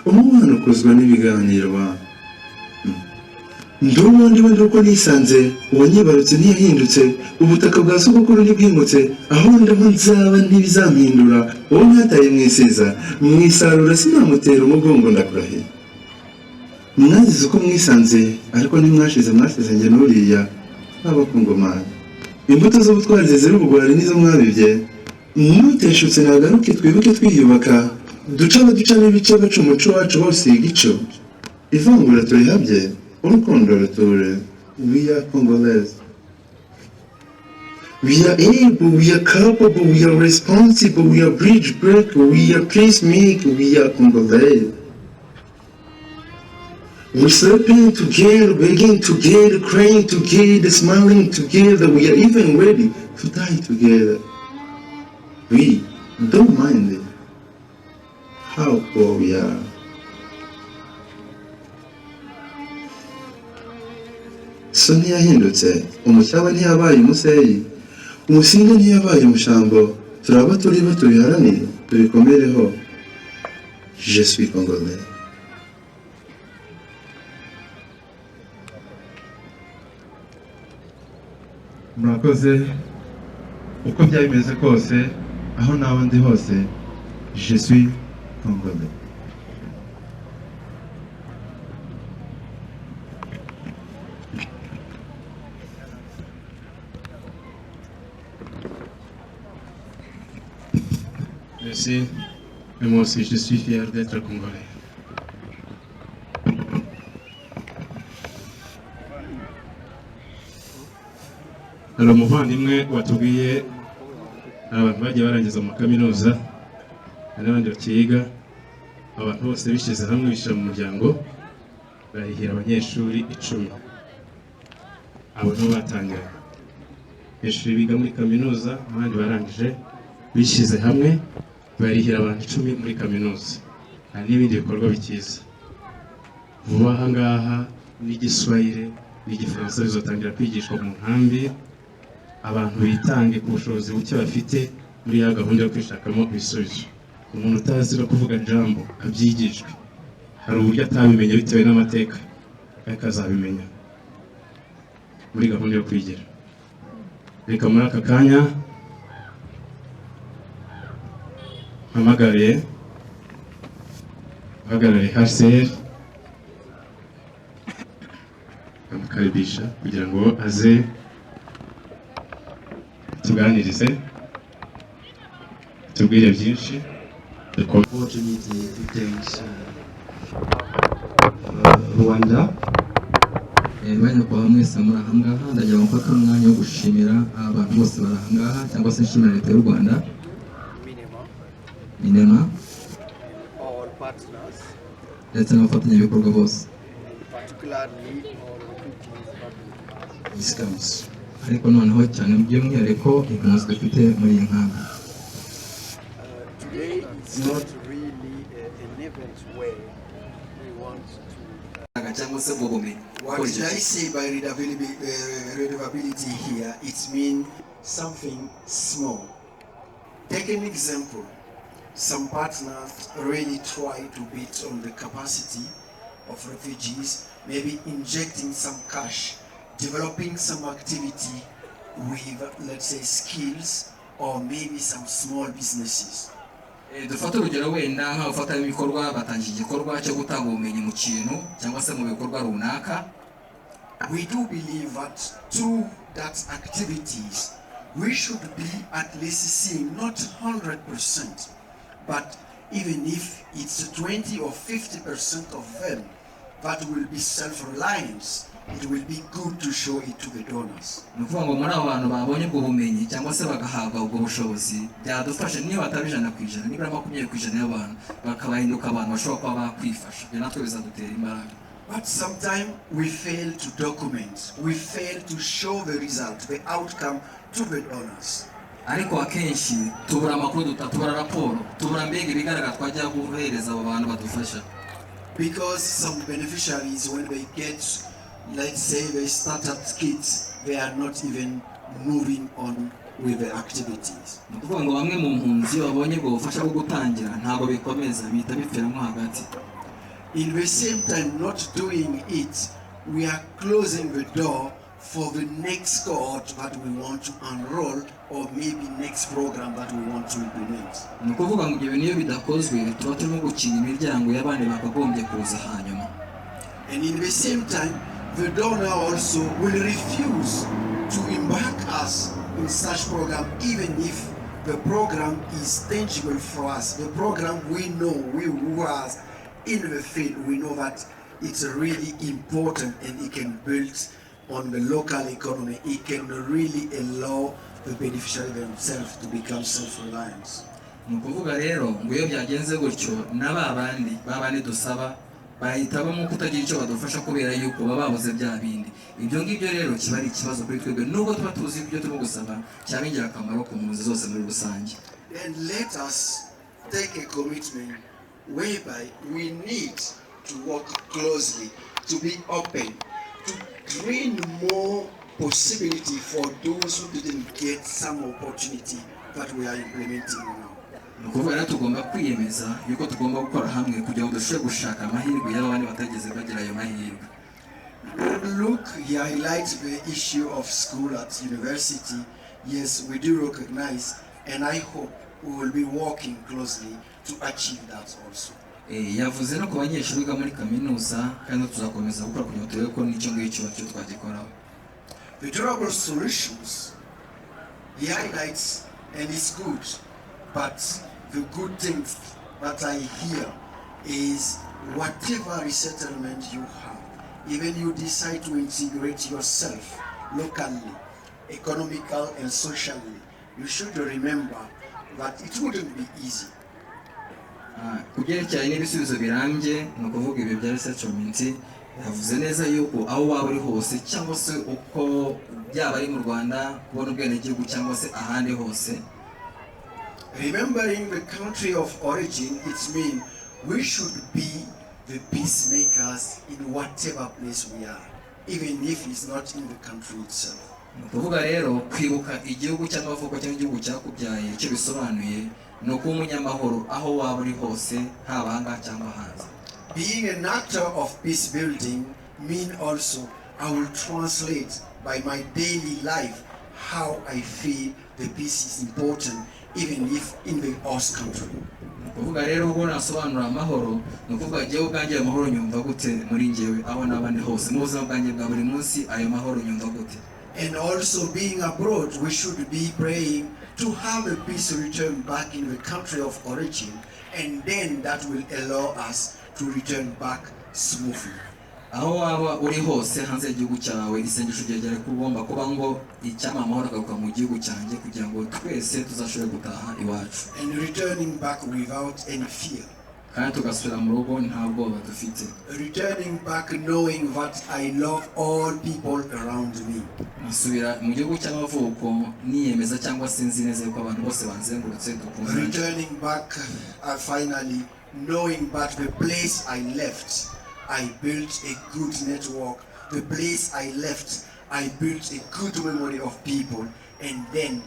Umubano ukozwa n'ibiganiro. Ndubundi wenda uko nisanze uwanyibarutse ntiyahindutse ubutaka bwa sogokuru ntibwimutse aho ndaho nzaba ntibizampindura wowe mwataye mwisiza mwisarura sinamutera umugongo ndakurahiye. mwazize uko mwisanze ariko ntimwashize mwasezanye n'uriya nk'abakongomani. Imbuto z'ubutwari zizira ubugwari nizo mwabibye. Muteshutse nagaruke twibuke twiyubaka, duca n'ibice baca umuco wacu bose igico. Ivangura turihabye, urukundo ruture. We are Congolese. We are able, we are capable, we are responsible, we are bridge breaker, we are peacemaker, we are Congolese. We're sleeping together, begging together, crying together, smiling together. We are even ready to die together. We don't mind it. How poor we are. So ntiyahindutse, umushyaba ntiyabaye umuseyi, umusinga ntiyabaye umushambo. Turaba turiho tubiharanire, tubikomereho. Je suis Congolais. Murakoze uko byaba bimeze kose aho naba ndi hose je suis Congolais. Merci. Et moi aussi, je suis fier d'être Congolais. hari umuvandimwe watubwiye abantu bagiye barangiza mu kaminuza n'abandi bakiga, abantu bose bishyize hamwe bishyira mu muryango barihira abanyeshuri 10. abo nibo batangira abanyeshuri biga muri kaminuza, abandi barangije bishyize hamwe barihira abantu 10 muri kaminuza. hari n'ibindi bikorwa bikiza vuba aha ngaha n'igiswahili n'igifaransa bizotangira kwigishwa mu nkambi, abantu bitange ku bushobozi buke bafite muri ya gahunda yo kwishakamo ibisubizo. umuntu utazi no kuvuga jambo abyigishwe, hari uburyo atabimenye bitewe n'amateka ariko azabimenya muri gahunda yo kwigira. reka muri aka kanya mpamagariye uhagarariye HCR amukaribisha kugira ngo aze tuganirize tubwire byinshi. Opportunity to thank Rwanda. Banya kwa mwese muri aha ngaha, ndagira ngo mfate umwanya wo gushimira abantu bose bari aha ngaha, cyangwa se nshimira leta y'u Rwanda, Minema, ndetse n'abafatanyabikorwa bose, ariko noneho cyane by'umwihariko impunzi dufite muri iyi nkambi. Not really an event where we want to. What did I say by readability here? It means something small. Take an example. Some partners really try to beat on the capacity of refugees, maybe injecting some cash, developing some activity with, let's say, skills, or maybe some small businesses. Dufata urugero wenda nk'abafata ibikorwa batangiye igikorwa cyo gutanga ubumenyi mu kintu cyangwa se mu bikorwa runaka. We do believe that through that activities we should be at least seeing not 100%, but even if it's 20 or 50% of them, that will be self-reliance. It will be good to show it to the donors. Nukuvuga ngo muri abantu babonye ubwo bumenyi cyangwa se bagahabwa ubwo bushobozi byadufasha niyo batabijana kwijana nibura 20% y'abantu bakabahinduka abantu bashobora kuba bakwifasha, byo natwe bizadutera imbaraga. But sometimes we fail to document, we fail to show the result, the outcome to the donors. Ariko akenshi tubura amakuru, tubura raporo, tubura mbega ibigaragara twajya guhereza abo bantu badufasha. Because some beneficiaries, when they get, let's say, they started kids, they are not even moving on with the activities. Nukuvuga ngo bamwe mu mpunzi babonye ngo bufasha bwo gutangira ntago bikomeza bita bipfiramo hagati. In the same time not doing it, we are closing the door for the next cohort that we want to enroll, or maybe next program that we want to implement. Nukuvuga ngo ibyo niyo bidakozwe tuba turimo gukinga imiryango y'abandi bakagombye kuza hanyuma. And in the same time, the donor also will refuse to embark us in such program, even if the program is tangible for us. The program we know, we who are in the field, we know that it's really important and it can build on the local economy. It can really allow the beneficiary themselves to become self-reliant. Nukuvuga rero ngo iyo byagenze gutyo babandi dusaba bahitamo kutagira icyo badufasha kubera yuko baba babuze bya bindi. Ibyo ngibyo rero kiba ari ikibazo kuri twebwe nubwo tuba tuzi ibyo turimo gusaba cyaba ingirakamaro ku mpunzi zose muri rusange. And let us take a commitment whereby we need to work closely, to be open, to bring more possibility for those who didn't get some opportunity that we are implementing now. Nukuvuga rero tugomba kwiyemeza yuko tugomba gukora hamwe kugira ngo dushobore gushaka amahirwe y'abandi batageze bagira ayo mahirwe. Look, he highlights the issue of school at university. Yes, we do recognize, and I hope we will be working closely to achieve that also. Yavuze no ku banyeshuri biga muri kaminuza kandi tuzakomeza gukora kugira ngo turebe ko n'icyo ngicyo twagikoraho. The durable solutions he highlights, and it's good, but the good thing that I hear is whatever resettlement you have, even you decide to integrate yourself locally, economically and socially, you should remember that it wouldn't be easy. Kugerekeranye n'ibisubizo birambye no kuvuga ibyo bya resettlement yavuze neza yuko aho waba uri hose cyangwa se uko byaba ari mu Rwanda kubona ubwenegihugu cyangwa se ahandi hose. Remembering the country of origin, it means we should be the peacemakers in whatever place we are, even if it's not in the country itself. Kuvuga rero kwibuka igihugu cy'amavuko cyangwa igihugu cyakubyaye icyo bisobanuye no kuba umunyamahoro aho waba uri hose haba hanga cyangwa hanze. Being an actor of peace building mean also I will translate by my daily life how I feel the peace is important even if in the host country. Kuvuga rero ubwo nasobanura amahoro no kuvuga jewe ubwanjye amahoro nyumva gute muri njyewe aho nabandi hose mu buzima bwanjye bwa buri munsi ayo mahoro nyumva gute. And also being abroad, we should be praying to have a peace return back in the country of origin, and then that will allow us to return back smoothly. Aho waba uri hose hanze y'igihugu cyawe isengesho ryegere kubomba kuba ngo icyama amahoro agaruka mu gihugu cyanjye kugira ngo twese tuzashobore gutaha iwacu. And returning back without any fear. Kandi tugasubira mu rugo nta bwoba dufite. Returning back knowing that I love all people around me. Nasubira mu gihugu cy'amavuko niyemeza cyangwa se nzi neza ko abantu bose banzengurutse dukunda. Returning back finally knowing that the place I left, I built a good network. The place I left, I built a good memory of people, and then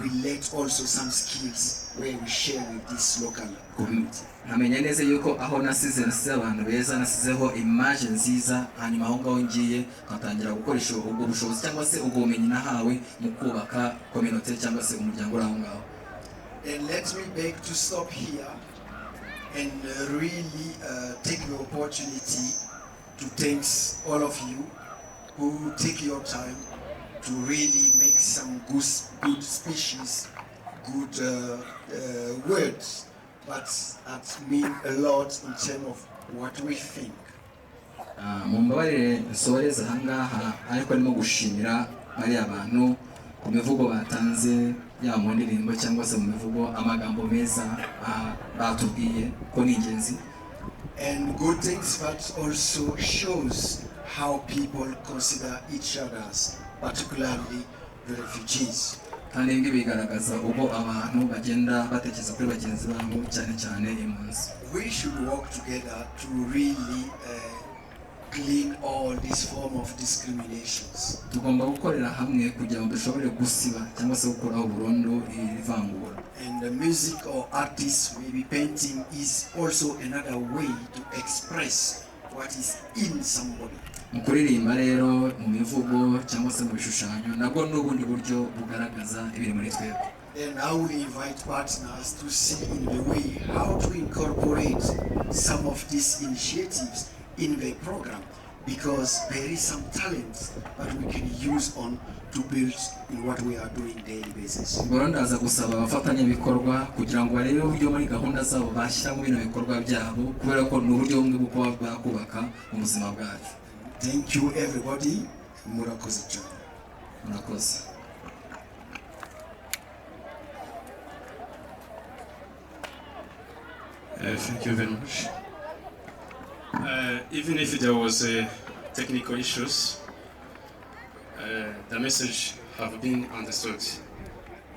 we let also some skills where we share with this local community. Namenye neza yuko aho nasize abantu beza nasizeho image nziza hanyuma aho ngaho ngiye nkatangira gukoresha ubwo bushobozi cyangwa se ubwo bumenyi nahawe mu kubaka community cyangwa se umuryango uri aho ngaho. And let me beg to stop here and really take the opportunity to thank all of you who take your time to really make some good speeches, good words, but that mean a lot in terms of what we think. Mumbabarire nsohoreza ahangaha ariko arimo gushimira bari abantu ku mivugo batanze ya mu ndirimbo cyangwa se mu mivugo amagambo meza batubwiye ko ni ingenzi. And good things that also shows how people consider each others, particularly the refugees. Kandi ibi bigaragaza uko abantu bagenda batekereza kuri bagenzi babo cyane cyane impunzi. We should work together to really clean all this form of discriminations. Tugomba gukorera hamwe kugira ngo dushobore gusiba cyangwa se gukuraho burundu ivangura. And the music or artists, maybe painting, is also another way to express what is in somebody. Mu kuririmba rero mu mivugo cyangwa se mu bishushanyo nabwo n'ubundi buryo bugaragaza ibiri muri twebwe. And I will invite partners to see in the way how to incorporate some of these initiatives in the program, because there is some talents that we can use on to build in what we are doing daily basis. ndaza gusaba abafatanyabikorwa kugira ngo barebe uburyo muri gahunda zabo bashyira mu bino bikorwa byabo, kubera ko ni uburyo bumwe bwo kuba bwakubaka mu buzima bwacu. Thank you everybody. Murakoze cyane. Murakoze. Thank you very much. Even if there was technical issues, the message have been understood,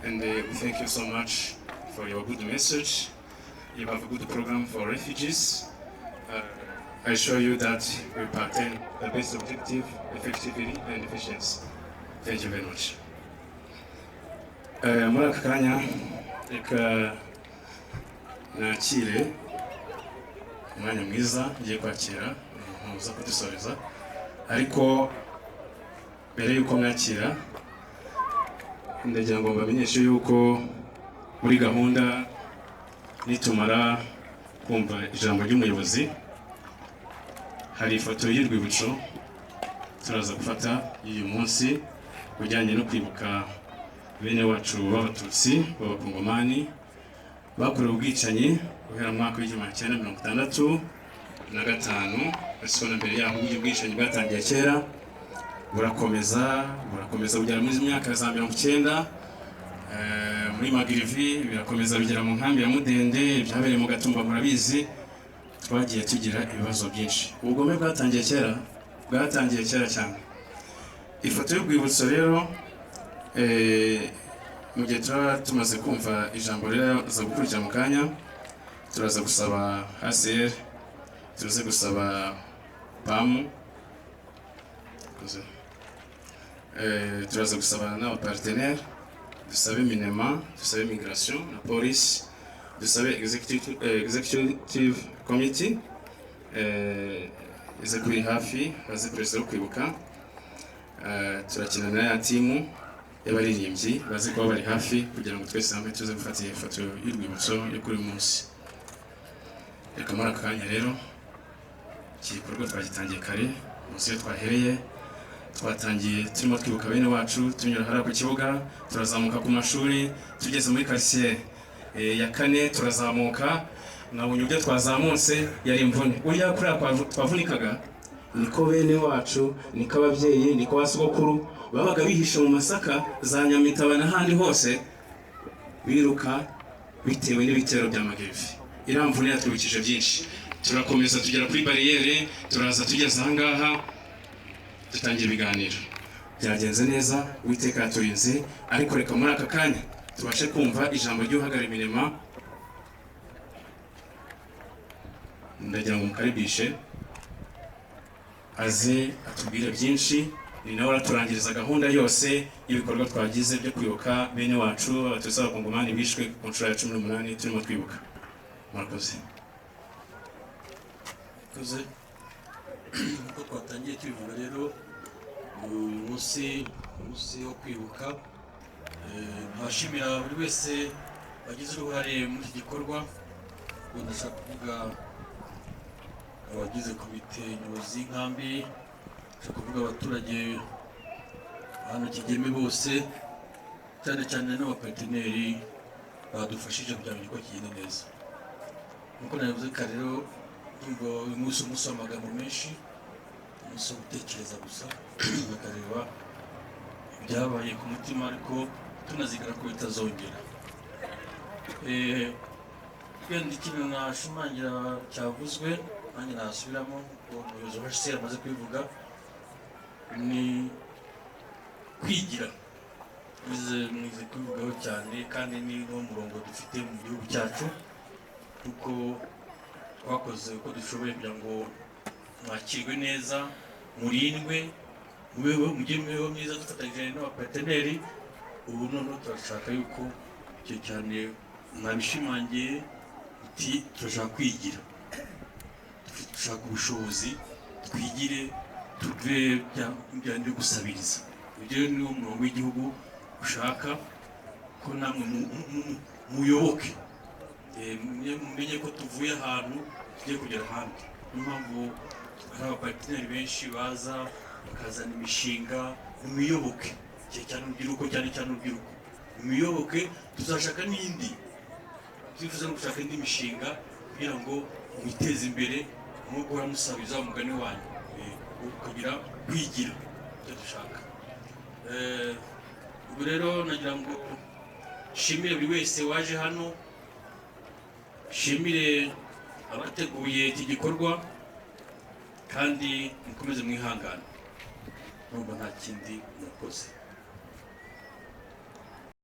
and we thank you so much for your good message. You have a good program for refugees. I assure you that we will attain the best objective, effectively and efficiency. Thank you very much. Muri aka kanya reka nakire umwanya mwiza ngiye kwakira muza kudusoreza, ariko mbere yuko mwakira ndagira ngo mbamenyeshe yuko muri gahunda nitumara kumva ijambo ry'umuyobozi hari ifoto y'urwibutso turaza gufata y'uyu munsi ujyanye no kwibuka bene wacu b'abatutsi b'abakongomani bakorewe ubwicanyi guhera mu mwaka w'1965 na mbere yaho uburyo bwicanyi bwatangiye kera burakomeza kugera muri myaka za 90, muri Magirivi birakomeza bigera mu nkambi ya Mudende, byabereye mu Gatumba murabizi. Twagiye tugira ibibazo byinshi. Ubugome bwatangiye kera cyane. Ifoto y'urwibutso rero mu gihe tumaze kumva ijambo rero za gukurikira mu kanya, turaza gusaba HCR, turaza gusaba PAM, turaza gusaba n'abapartenaire, dusabe Minema, dusabe Migration na Police, dusabe Executive Committee, ize kuri hafi baze Perezida wo Kwibuka, turakina na ya timu y'abaririmbyi baze kuba bari hafi kugira ngo twese hamwe tuze gufata iyi foto y'urwibutso yo kuri uyu munsi. Reka muri aka kanya rero iki gikorwa twagitangiye kare, munsi yo twahereye twatangiye turimo twibuka bene wacu, tunyura hara ku kibuga, turazamuka ku mashuri, tugeze muri quartier ya 4 turazamuka, nabonye ibyo twazamutse yari imvune. Uriya kuri twavunikaga niko bene wacu, niko ababyeyi, niko basogokuru babaga bihishe mu masaka za Nyamitaba n'ahandi hose biruka bitewe n'ibitero bya Magirivi. Iramvune yatwibukije byinshi. Turakomeza tugera kuri barriere, turaza tugeze ahangaha dutangiye ibiganiro. Byagenze neza, Uwiteka yaturinze, ariko reka muri aka kanya tubashe kumva ijambo ry'uhagarara imirimo. Ndagira ngo mukaribishe aze atubwire byinshi, ni nawe araturangiriza gahunda yose y'ibikorwa twagize byo kwibuka bene wacu abatutsi b'abakongomani bishwe ku nshuro ya 18 turimo twibuka. Murakoze. Uko twatangiye tubivuga rero uyu munsi wo kwibuka, ntashimira buri wese wagize uruhare muri iki gikorwa. Ndashaka kuvuga abagize komite nyobozi y'inkambi, ndashaka kuvuga abaturage hano Kigeme bose, cyane cyane n'abaparteneri badufashije kugira ngo igikorwa kigende neza. Nkuko nabivuze kare rero, uyu munsi w'amagambo menshi, umunsi wo gutekereza gusa bakareba ibyabaye ku mutima, ariko tunazigara ko bitazongera. Wenda ikintu nashimangira cyavuzwe nanjye nasubiramo ko umuyobozi wa HCR amaze kubivuga, ni kwigira. Mwize kubivugaho cyane, kandi ni n'umurongo dufite mu gihugu cyacu, kuko twakoze uko dushoboye kugira ngo mwakirwe neza, murindwe, mubeho mwiza dufatanyije n'abaparteneri. Ubu noneho turashaka yuko icyo cyane mwabishimangiye, uti turashaka kwigira, dushaka ubushobozi, twigire, tuve byo gusabiriza. Ibyo ni umurongo w'igihugu ushaka ko namwe muyoboke, mumenye ko tuvuye ahantu tugiye kugera ahandi. Niyo mpamvu hari abapatineri benshi baza bakazana imishinga, nimwiyoboke cyane urubyiruko, cyane urubyiruko, nimwiyoboke, tuzashaka n'indi, twifuza no gushaka indi mishinga kugira ngo mwiteze imbere, nko guhora musabiza umugani wanyu, kugira kwigira icyo dushaka. Ubu rero nagira ngo nshimire buri wese waje hano, nshimire abateguye iki gikorwa, kandi mukomeze mwihangane, nubwo nta kindi murakoze.